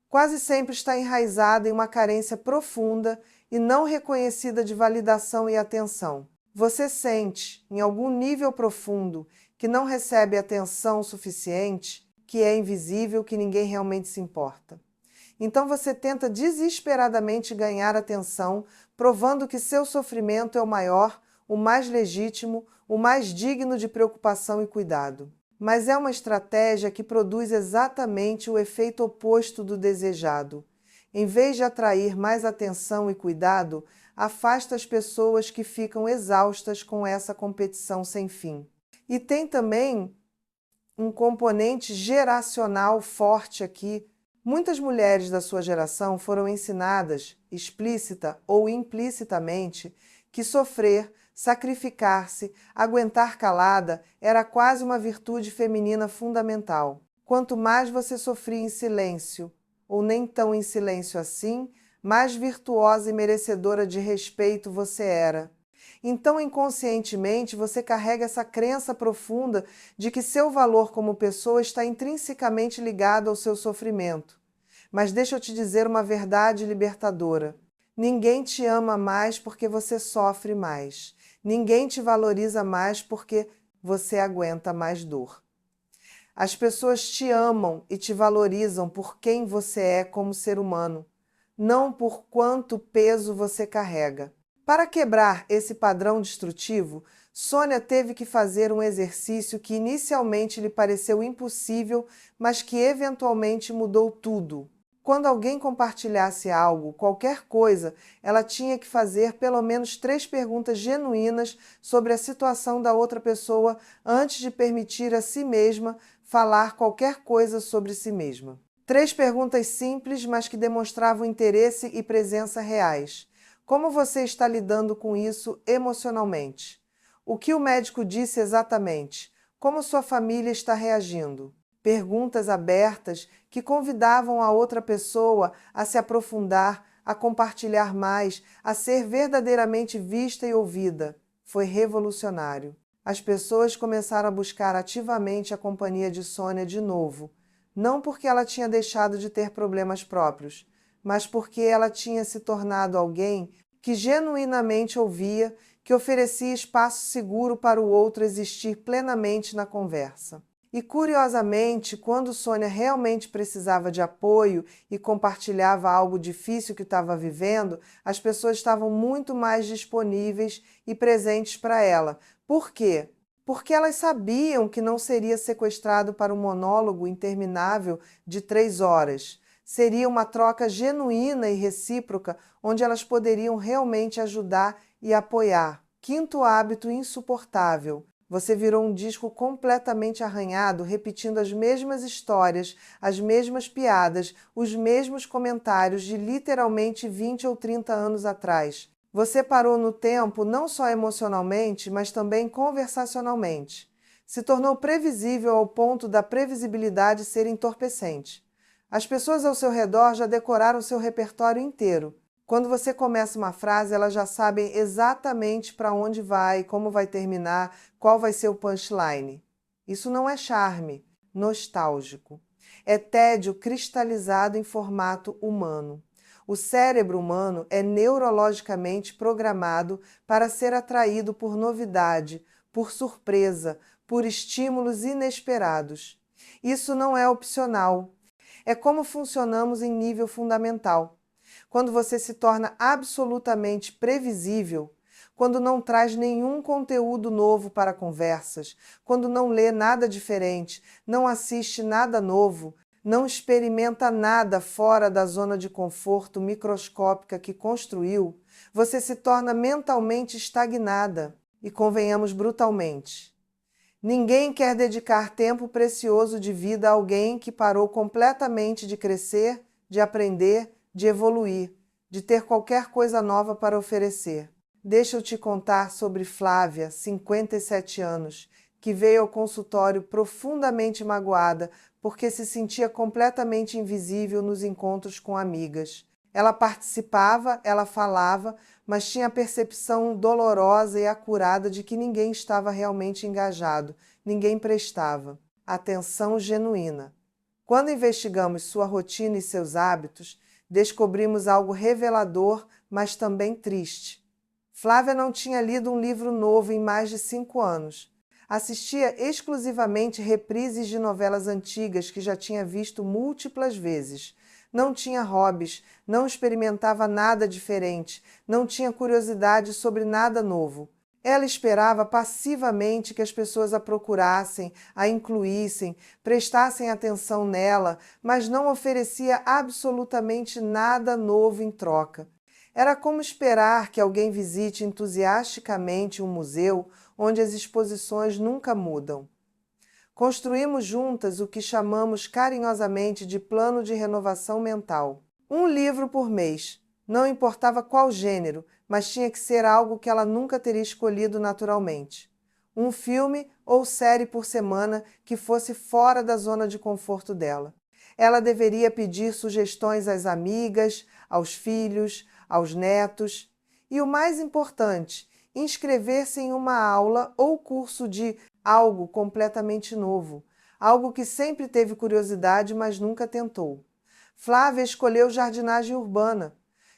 Quase sempre está enraizada em uma carência profunda e não reconhecida de validação e atenção. Você sente, em algum nível profundo, que não recebe atenção suficiente, que é invisível, que ninguém realmente se importa. Então você tenta desesperadamente ganhar atenção, provando que seu sofrimento é o maior, o mais legítimo, o mais digno de preocupação e cuidado. Mas é uma estratégia que produz exatamente o efeito oposto do desejado. Em vez de atrair mais atenção e cuidado, afasta as pessoas que ficam exaustas com essa competição sem fim. E tem também um componente geracional forte aqui. Muitas mulheres da sua geração foram ensinadas, explícita ou implicitamente, que sofrer, sacrificar-se, aguentar calada era quase uma virtude feminina fundamental. Quanto mais você sofria em silêncio, ou nem tão em silêncio assim, mais virtuosa e merecedora de respeito você era. Então, inconscientemente, você carrega essa crença profunda de que seu valor como pessoa está intrinsecamente ligado ao seu sofrimento. Mas deixa eu te dizer uma verdade libertadora. Ninguém te ama mais porque você sofre mais. Ninguém te valoriza mais porque você aguenta mais dor. As pessoas te amam e te valorizam por quem você é como ser humano, não por quanto peso você carrega. Para quebrar esse padrão destrutivo, Sônia teve que fazer um exercício que inicialmente lhe pareceu impossível, mas que eventualmente mudou tudo. Quando alguém compartilhasse algo, qualquer coisa, ela tinha que fazer pelo menos 3 perguntas genuínas sobre a situação da outra pessoa antes de permitir a si mesma falar qualquer coisa sobre si mesma. 3 perguntas simples, mas que demonstravam interesse e presença reais. Como você está lidando com isso emocionalmente? O que o médico disse exatamente? Como sua família está reagindo? Perguntas abertas que convidavam a outra pessoa a se aprofundar, a compartilhar mais, a ser verdadeiramente vista e ouvida. Foi revolucionário. As pessoas começaram a buscar ativamente a companhia de Sônia de novo, não porque ela tinha deixado de ter problemas próprios, mas porque ela tinha se tornado alguém que genuinamente ouvia, que oferecia espaço seguro para o outro existir plenamente na conversa. E, curiosamente, quando Sônia realmente precisava de apoio e compartilhava algo difícil que estava vivendo, as pessoas estavam muito mais disponíveis e presentes para ela. Por quê? Porque elas sabiam que não seria sequestrado para um monólogo interminável de 3 horas. Seria uma troca genuína e recíproca, onde elas poderiam realmente ajudar e apoiar. Quinto hábito insuportável. Você virou um disco completamente arranhado, repetindo as mesmas histórias, as mesmas piadas, os mesmos comentários de literalmente 20 ou 30 anos atrás. Você parou no tempo não só emocionalmente, mas também conversacionalmente. Se tornou previsível ao ponto da previsibilidade ser entorpecente. As pessoas ao seu redor já decoraram seu repertório inteiro. Quando você começa uma frase, elas já sabem exatamente para onde vai, como vai terminar, qual vai ser o punchline. Isso não é charme, nostálgico. É tédio cristalizado em formato humano. O cérebro humano é neurologicamente programado para ser atraído por novidade, por surpresa, por estímulos inesperados. Isso não é opcional. É como funcionamos em nível fundamental. Quando você se torna absolutamente previsível, quando não traz nenhum conteúdo novo para conversas, quando não lê nada diferente, não assiste nada novo, não experimenta nada fora da zona de conforto microscópica que construiu, você se torna mentalmente estagnada. E convenhamos brutalmente. Ninguém quer dedicar tempo precioso de vida a alguém que parou completamente de crescer, de aprender, de evoluir, de ter qualquer coisa nova para oferecer. Deixa eu te contar sobre Flávia, 57 anos, que veio ao consultório profundamente magoada porque se sentia completamente invisível nos encontros com amigas. Ela participava, ela falava, mas tinha a percepção dolorosa e acurada de que ninguém estava realmente engajado, ninguém prestava atenção genuína. Quando investigamos sua rotina e seus hábitos, descobrimos algo revelador, mas também triste. Flávia não tinha lido um livro novo em mais de 5 anos. Assistia exclusivamente reprises de novelas antigas que já tinha visto múltiplas vezes. Não tinha hobbies, não experimentava nada diferente, não tinha curiosidade sobre nada novo. Ela esperava passivamente que as pessoas a procurassem, a incluíssem, prestassem atenção nela, mas não oferecia absolutamente nada novo em troca. Era como esperar que alguém visite entusiasticamente um museu onde as exposições nunca mudam. Construímos juntas o que chamamos carinhosamente de plano de renovação mental. Um livro por mês. Não importava qual gênero, mas tinha que ser algo que ela nunca teria escolhido naturalmente. Um filme ou série por semana que fosse fora da zona de conforto dela. Ela deveria pedir sugestões às amigas, aos filhos, aos netos. E o mais importante, inscrever-se em uma aula ou curso de algo completamente novo, algo que sempre teve curiosidade, mas nunca tentou. Flávia escolheu jardinagem urbana.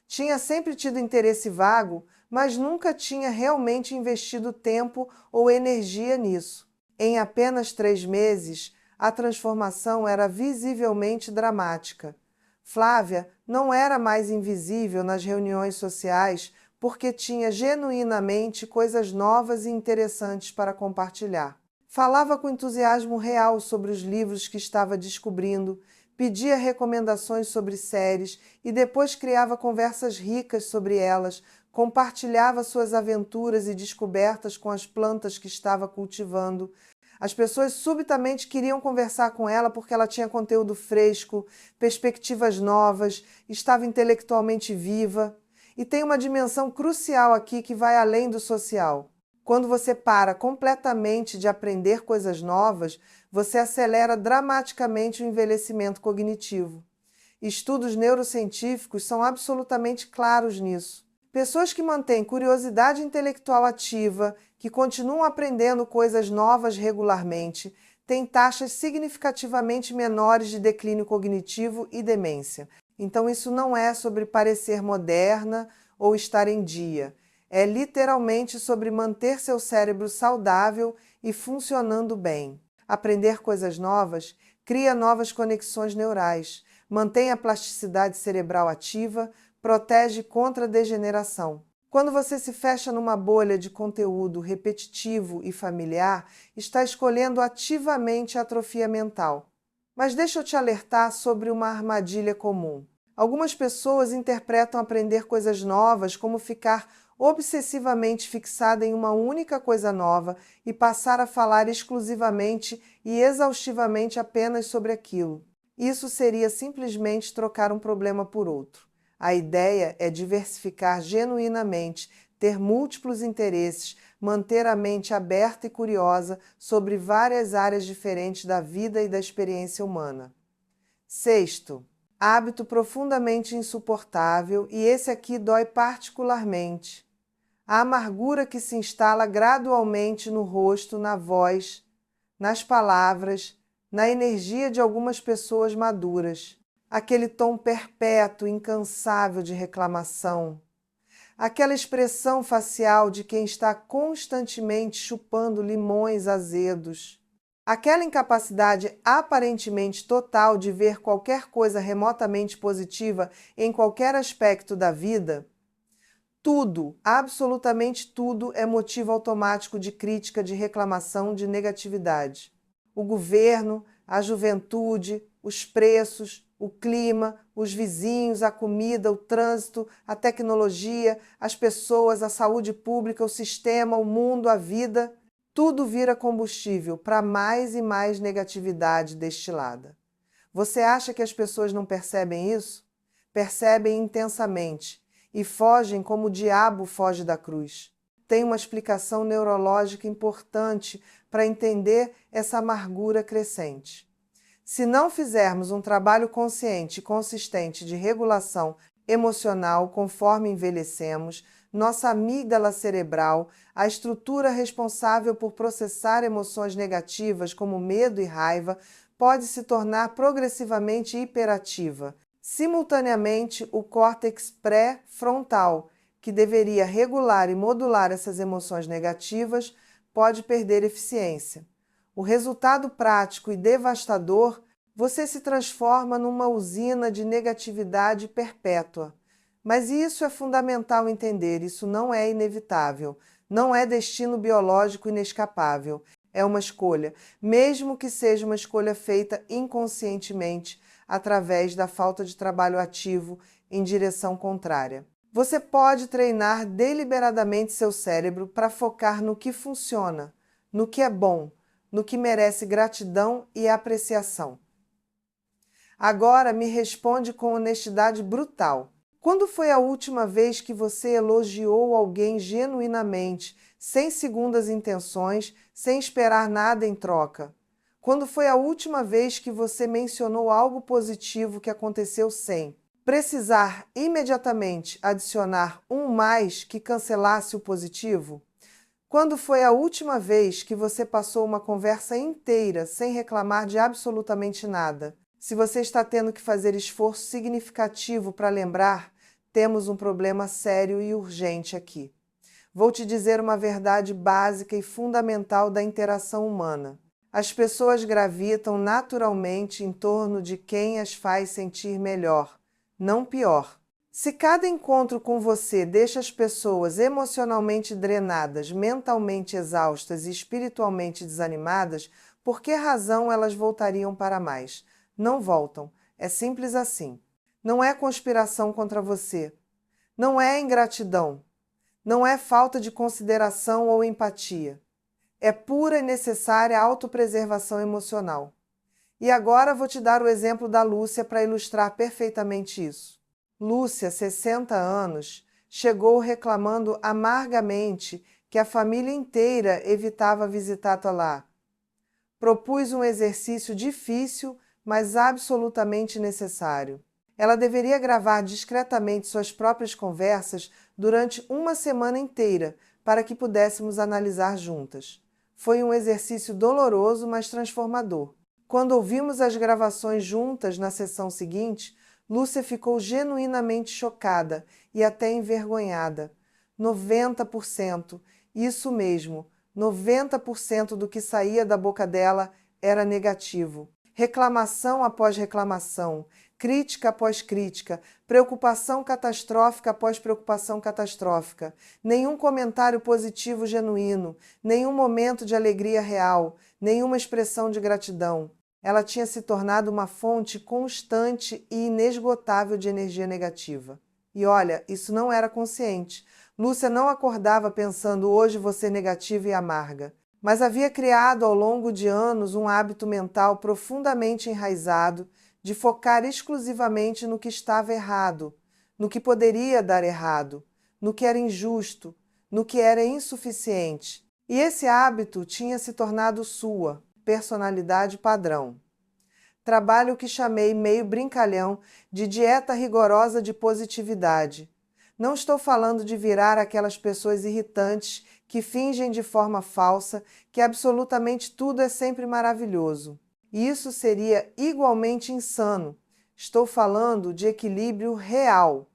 Tinha sempre tido interesse vago, mas nunca tinha realmente investido tempo ou energia nisso. Em apenas 3 meses, a transformação era visivelmente dramática. Flávia não era mais invisível nas reuniões sociais porque tinha genuinamente coisas novas e interessantes para compartilhar. Falava com entusiasmo real sobre os livros que estava descobrindo, pedia recomendações sobre séries e depois criava conversas ricas sobre elas, compartilhava suas aventuras e descobertas com as plantas que estava cultivando. As pessoas subitamente queriam conversar com ela porque ela tinha conteúdo fresco, perspectivas novas, estava intelectualmente viva. E tem uma dimensão crucial aqui que vai além do social. Quando você para completamente de aprender coisas novas, você acelera dramaticamente o envelhecimento cognitivo. Estudos neurocientíficos são absolutamente claros nisso. Pessoas que mantêm curiosidade intelectual ativa, que continuam aprendendo coisas novas regularmente, têm taxas significativamente menores de declínio cognitivo e demência. Então isso não é sobre parecer moderna ou estar em dia. É literalmente sobre manter seu cérebro saudável e funcionando bem. Aprender coisas novas cria novas conexões neurais, mantém a plasticidade cerebral ativa, protege contra a degeneração. Quando você se fecha numa bolha de conteúdo repetitivo e familiar, está escolhendo ativamente a atrofia mental. Mas deixa eu te alertar sobre uma armadilha comum. Algumas pessoas interpretam aprender coisas novas como ficar obsessivamente fixada em uma única coisa nova e passar a falar exclusivamente e exaustivamente apenas sobre aquilo. Isso seria simplesmente trocar um problema por outro. A ideia é diversificar genuinamente, ter múltiplos interesses, manter a mente aberta e curiosa sobre várias áreas diferentes da vida e da experiência humana. Sexto, hábito profundamente insuportável, e esse aqui dói particularmente. A amargura que se instala gradualmente no rosto, na voz, nas palavras, na energia de algumas pessoas maduras. Aquele tom perpétuo, incansável de reclamação. Aquela expressão facial de quem está constantemente chupando limões azedos. Aquela incapacidade aparentemente total de ver qualquer coisa remotamente positiva em qualquer aspecto da vida. Tudo, absolutamente tudo, é motivo automático de crítica, de reclamação, de negatividade. O governo, a juventude, os preços, o clima, os vizinhos, a comida, o trânsito, a tecnologia, as pessoas, a saúde pública, o sistema, o mundo, a vida, tudo vira combustível para mais e mais negatividade destilada. Você acha que as pessoas não percebem isso? Percebem intensamente e fogem como o diabo foge da cruz. Tem uma explicação neurológica importante para entender essa amargura crescente. Se não fizermos um trabalho consciente e consistente de regulação emocional conforme envelhecemos, nossa amígdala cerebral, a estrutura responsável por processar emoções negativas como medo e raiva, pode se tornar progressivamente hiperativa. Simultaneamente, o córtex pré-frontal, que deveria regular e modular essas emoções negativas, pode perder eficiência. O resultado prático e devastador, você se transforma numa usina de negatividade perpétua. Mas isso é fundamental entender, isso não é inevitável, não é destino biológico inescapável, é uma escolha, mesmo que seja uma escolha feita inconscientemente, através da falta de trabalho ativo em direção contrária. Você pode treinar deliberadamente seu cérebro para focar no que funciona, no que é bom, no que merece gratidão e apreciação. Agora me responde com honestidade brutal. Quando foi a última vez que você elogiou alguém genuinamente, sem segundas intenções, sem esperar nada em troca? Quando foi a última vez que você mencionou algo positivo que aconteceu sem precisar imediatamente adicionar um mais que cancelasse o positivo? Quando foi a última vez que você passou uma conversa inteira sem reclamar de absolutamente nada? Se você está tendo que fazer esforço significativo para lembrar, temos um problema sério e urgente aqui. Vou te dizer uma verdade básica e fundamental da interação humana. As pessoas gravitam naturalmente em torno de quem as faz sentir melhor, não pior. Se cada encontro com você deixa as pessoas emocionalmente drenadas, mentalmente exaustas e espiritualmente desanimadas, por que razão elas voltariam para mais? Não voltam. É simples assim. Não é conspiração contra você. Não é ingratidão. Não é falta de consideração ou empatia. É pura e necessária autopreservação emocional. E agora vou te dar o exemplo da Lúcia para ilustrar perfeitamente isso. Lúcia, 60 anos, chegou reclamando amargamente que a família inteira evitava visitar lá. Propus um exercício difícil, mas absolutamente necessário. Ela deveria gravar discretamente suas próprias conversas durante uma semana inteira para que pudéssemos analisar juntas. Foi um exercício doloroso, mas transformador. Quando ouvimos as gravações juntas na sessão seguinte, Lúcia ficou genuinamente chocada e até envergonhada. 90%, isso mesmo, 90% do que saía da boca dela era negativo. Reclamação após reclamação, crítica após crítica, preocupação catastrófica após preocupação catastrófica, nenhum comentário positivo genuíno, nenhum momento de alegria real, nenhuma expressão de gratidão. Ela tinha se tornado uma fonte constante e inesgotável de energia negativa. E olha, isso não era consciente. Lúcia não acordava pensando: hoje vou ser negativa e amarga. Mas havia criado ao longo de anos um hábito mental profundamente enraizado de focar exclusivamente no que estava errado, no que poderia dar errado, no que era injusto, no que era insuficiente. E esse hábito tinha se tornado sua personalidade padrão. Trabalho que chamei meio brincalhão de dieta rigorosa de positividade. Não estou falando de virar aquelas pessoas irritantes que fingem de forma falsa que absolutamente tudo é sempre maravilhoso. E isso seria igualmente insano. Estou falando de equilíbrio real.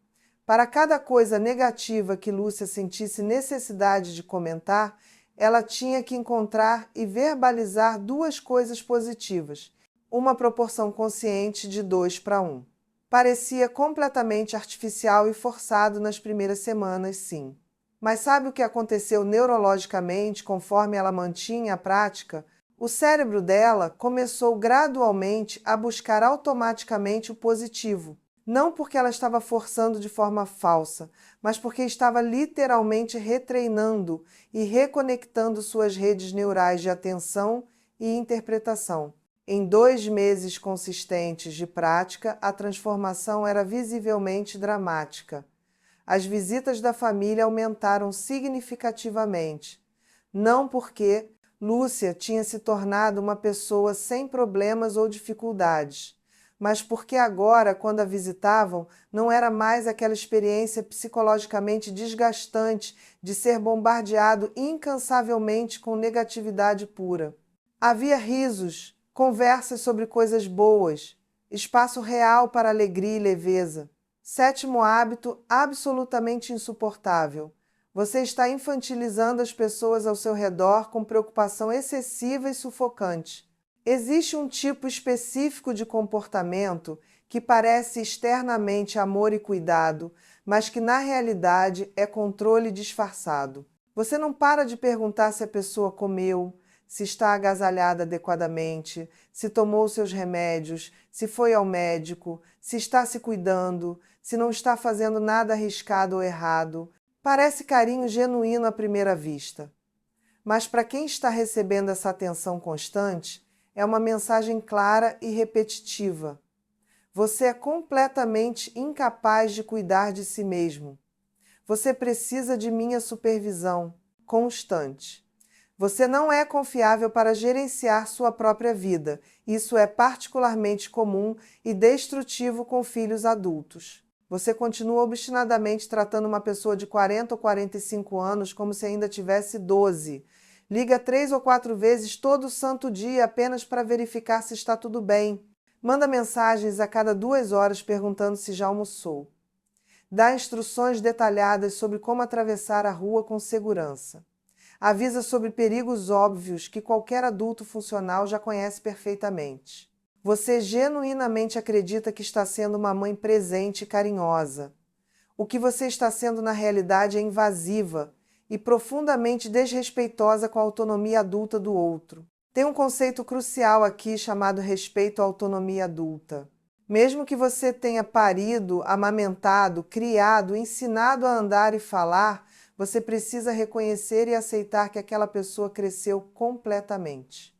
Para cada coisa negativa que Lúcia sentisse necessidade de comentar, ela tinha que encontrar e verbalizar duas coisas positivas, uma proporção consciente de 2:1. Parecia completamente artificial e forçado nas primeiras semanas, sim. Mas sabe o que aconteceu neurologicamente conforme ela mantinha a prática? O cérebro dela começou gradualmente a buscar automaticamente o positivo. Não porque ela estava forçando de forma falsa, mas porque estava literalmente retreinando e reconectando suas redes neurais de atenção e interpretação. Em 2 meses consistentes de prática, a transformação era visivelmente dramática. As visitas da família aumentaram significativamente. Não porque Lúcia tinha se tornado uma pessoa sem problemas ou dificuldades, mas porque agora, quando a visitavam, não era mais aquela experiência psicologicamente desgastante de ser bombardeado incansavelmente com negatividade pura. Havia risos, conversas sobre coisas boas, espaço real para alegria e leveza. 7º hábito absolutamente insuportável. Você está infantilizando as pessoas ao seu redor com preocupação excessiva e sufocante. Existe um tipo específico de comportamento que parece externamente amor e cuidado, mas que na realidade é controle disfarçado. Você não para de perguntar se a pessoa comeu, se está agasalhada adequadamente, se tomou seus remédios, se foi ao médico, se está se cuidando, se não está fazendo nada arriscado ou errado. Parece carinho genuíno à primeira vista. Mas para quem está recebendo essa atenção constante, é uma mensagem clara e repetitiva. Você é completamente incapaz de cuidar de si mesmo. Você precisa de minha supervisão constante. Você não é confiável para gerenciar sua própria vida. Isso é particularmente comum e destrutivo com filhos adultos. Você continua obstinadamente tratando uma pessoa de 40 ou 45 anos como se ainda tivesse 12. Liga 3 ou 4 vezes todo santo dia apenas para verificar se está tudo bem. Manda mensagens a cada 2 horas perguntando se já almoçou. Dá instruções detalhadas sobre como atravessar a rua com segurança. Avisa sobre perigos óbvios que qualquer adulto funcional já conhece perfeitamente. Você genuinamente acredita que está sendo uma mãe presente e carinhosa. O que você está sendo na realidade é invasiva e profundamente desrespeitosa com a autonomia adulta do outro. Tem um conceito crucial aqui chamado respeito à autonomia adulta. Mesmo que você tenha parido, amamentado, criado, ensinado a andar e falar, você precisa reconhecer e aceitar que aquela pessoa cresceu completamente.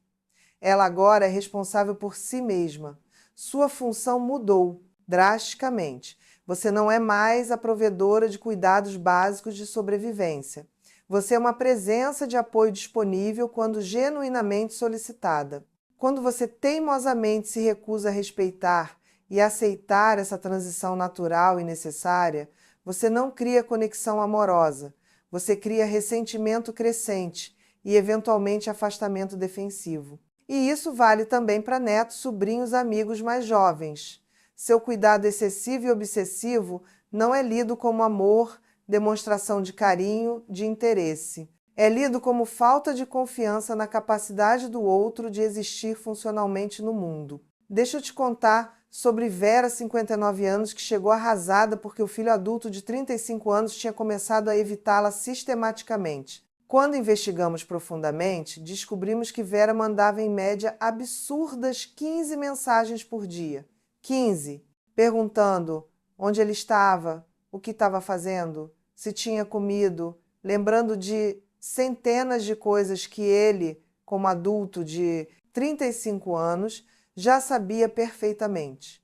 Ela agora é responsável por si mesma. Sua função mudou drasticamente. Você não é mais a provedora de cuidados básicos de sobrevivência. Você é uma presença de apoio disponível quando genuinamente solicitada. Quando você teimosamente se recusa a respeitar e aceitar essa transição natural e necessária, você não cria conexão amorosa. Você cria ressentimento crescente e, eventualmente, afastamento defensivo. E isso vale também para netos, sobrinhos, amigos mais jovens. Seu cuidado excessivo e obsessivo não é lido como amor, demonstração de carinho, de interesse. É lido como falta de confiança na capacidade do outro de existir funcionalmente no mundo. Deixa eu te contar sobre Vera, 59 anos, que chegou arrasada porque o filho adulto de 35 anos tinha começado a evitá-la sistematicamente. Quando investigamos profundamente, descobrimos que Vera mandava em média absurdas 15 mensagens por dia. 15, perguntando onde ele estava, o que estava fazendo, se tinha comido, lembrando de centenas de coisas que ele, como adulto de 35 anos, já sabia perfeitamente.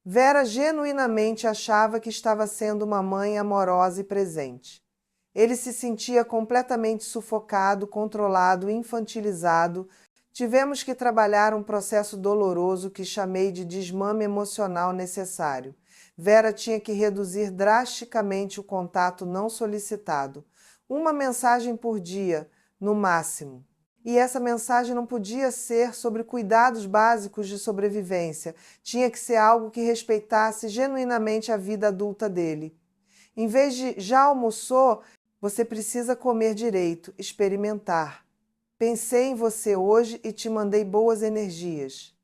Vera genuinamente achava que estava sendo uma mãe amorosa e presente. Ele se sentia completamente sufocado, controlado, infantilizado. Tivemos que trabalhar um processo doloroso que chamei de desmame emocional necessário. Vera tinha que reduzir drasticamente o contato não solicitado. Uma mensagem por dia, no máximo. E essa mensagem não podia ser sobre cuidados básicos de sobrevivência. Tinha que ser algo que respeitasse genuinamente a vida adulta dele. Em vez de já almoçou, você precisa comer direito, experimentar. Pensei em você hoje e te mandei boas energias.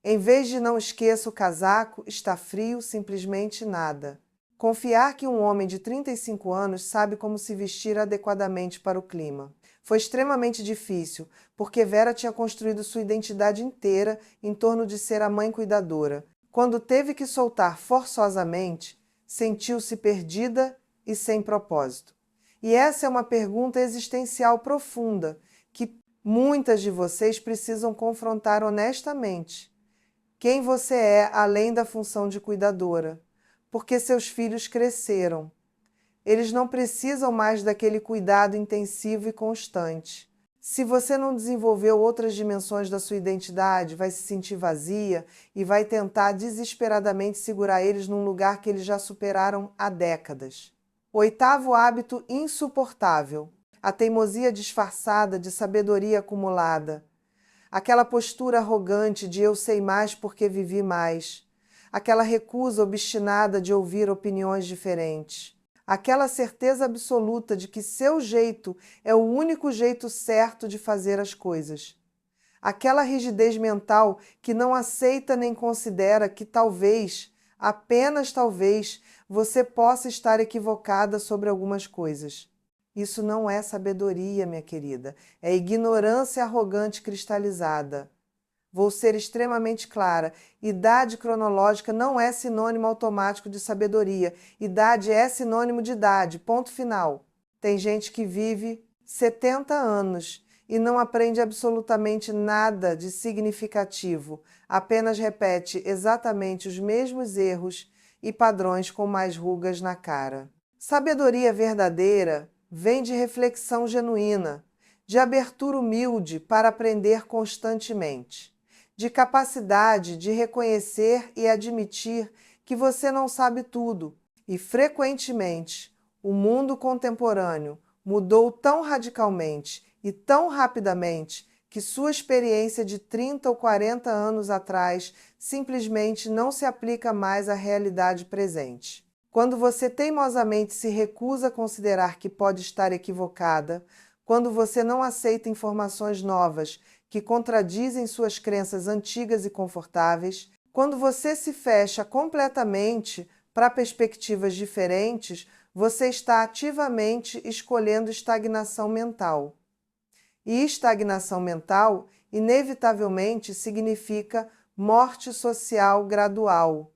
Em vez de não esqueça o casaco, está frio, simplesmente nada. Confiar que um homem de 35 anos sabe como se vestir adequadamente para o clima. Foi extremamente difícil, porque Vera tinha construído sua identidade inteira em torno de ser a mãe cuidadora. Quando teve que soltar forçosamente, sentiu-se perdida e sem propósito. E essa é uma pergunta existencial profunda que muitas de vocês precisam confrontar honestamente. Quem você é além da função de cuidadora? Porque seus filhos cresceram. Eles não precisam mais daquele cuidado intensivo e constante. Se você não desenvolveu outras dimensões da sua identidade, vai se sentir vazia e vai tentar desesperadamente segurar eles num lugar que eles já superaram há décadas. Oitavo hábito insuportável: a teimosia disfarçada de sabedoria acumulada. Aquela postura arrogante de eu sei mais porque vivi mais. Aquela recusa obstinada de ouvir opiniões diferentes. Aquela certeza absoluta de que seu jeito é o único jeito certo de fazer as coisas. Aquela rigidez mental que não aceita nem considera que talvez, apenas talvez, você possa estar equivocada sobre algumas coisas. Isso não é sabedoria, minha querida, é ignorância arrogante cristalizada. Vou ser extremamente clara. Idade cronológica não é sinônimo automático de sabedoria. Idade é sinônimo de idade, ponto final. Tem gente que vive 70 anos e não aprende absolutamente nada de significativo, apenas repete exatamente os mesmos erros e padrões com mais rugas na cara. Sabedoria verdadeira vem de reflexão genuína, de abertura humilde para aprender constantemente, de capacidade de reconhecer e admitir que você não sabe tudo. E, frequentemente, o mundo contemporâneo mudou tão radicalmente e tão rapidamente que sua experiência de 30 ou 40 anos atrás simplesmente não se aplica mais à realidade presente. Quando você teimosamente se recusa a considerar que pode estar equivocada, quando você não aceita informações novas que contradizem suas crenças antigas e confortáveis, quando você se fecha completamente para perspectivas diferentes, você está ativamente escolhendo estagnação mental. E estagnação mental, inevitavelmente, significa morte social gradual.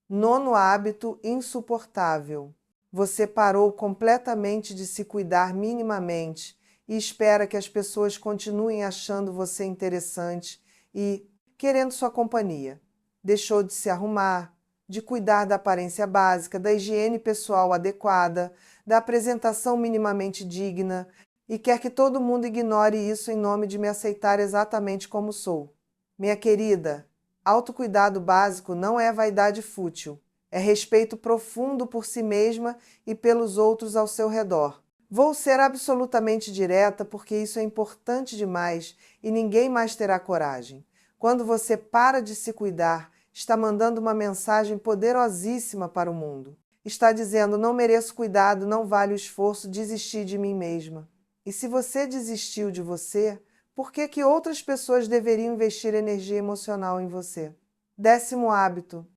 Nono hábito insuportável: você parou completamente de se cuidar minimamente e espera que as pessoas continuem achando você interessante e querendo sua companhia. Deixou de se arrumar, de cuidar da aparência básica, da higiene pessoal adequada, da apresentação minimamente digna e quer que todo mundo ignore isso em nome de me aceitar exatamente como sou. Minha querida, autocuidado básico não é vaidade fútil, é respeito profundo por si mesma e pelos outros ao seu redor. Vou ser absolutamente direta porque isso é importante demais e ninguém mais terá coragem. Quando você para de se cuidar, está mandando uma mensagem poderosíssima para o mundo. Está dizendo: não mereço cuidado, não vale o esforço, desisti de mim mesma. E se você desistiu de você, por que outras pessoas deveriam investir energia emocional em você? Décimo hábito: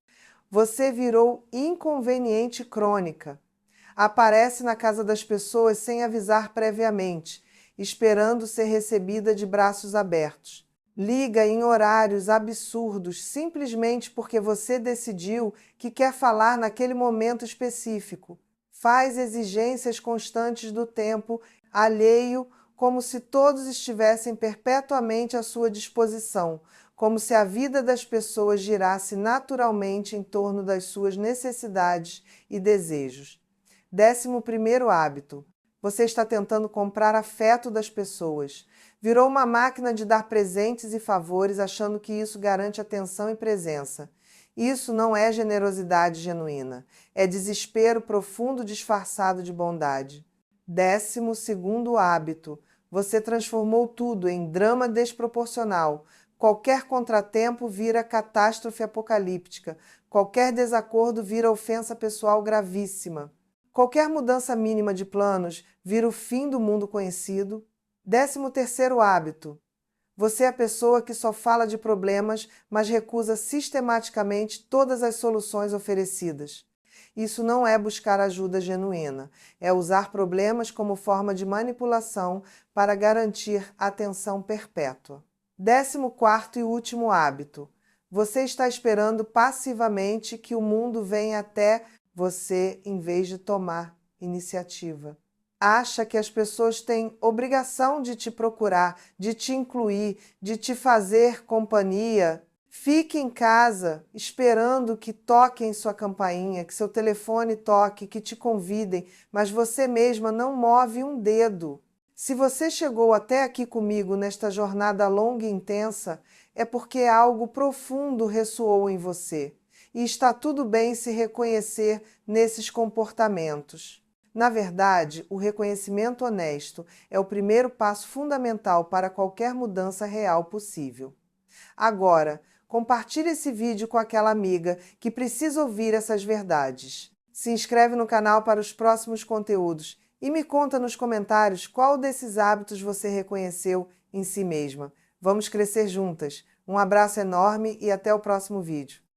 você virou inconveniente crônica. Aparece na casa das pessoas sem avisar previamente esperando ser recebida de braços abertos. Liga em horários absurdos simplesmente porque você decidiu que quer falar naquele momento específico. Faz exigências constantes do tempo alheio, como se todos estivessem perpetuamente à sua disposição, como se a vida das pessoas girasse naturalmente em torno das suas necessidades e desejos. 11º hábito. Você está tentando comprar afeto das pessoas. Virou uma máquina de dar presentes e favores, achando que isso garante atenção e presença. Isso não é generosidade genuína. É desespero profundo disfarçado de bondade. 12º hábito. Você transformou tudo em drama desproporcional. Qualquer contratempo vira catástrofe apocalíptica. Qualquer desacordo vira ofensa pessoal gravíssima. Qualquer mudança mínima de planos vira o fim do mundo conhecido. 13º hábito. Você é a pessoa que só fala de problemas, mas recusa sistematicamente todas as soluções oferecidas. Isso não é buscar ajuda genuína, é usar problemas como forma de manipulação para garantir atenção perpétua. 14º e último hábito. Você está esperando passivamente que o mundo venha até você em vez de tomar iniciativa. Acha que as pessoas têm obrigação de te procurar, de te incluir, de te fazer companhia. Fique em casa esperando que toquem sua campainha, que seu telefone toque, que te convidem, mas você mesma não move um dedo. Se você chegou até aqui comigo nesta jornada longa e intensa, é porque algo profundo ressoou em você. E está tudo bem se reconhecer nesses comportamentos. Na verdade, o reconhecimento honesto é o primeiro passo fundamental para qualquer mudança real possível. Agora, compartilhe esse vídeo com aquela amiga que precisa ouvir essas verdades. Se inscreve no canal para os próximos conteúdos e me conta nos comentários qual desses hábitos você reconheceu em si mesma. Vamos crescer juntas. Um abraço enorme e até o próximo vídeo.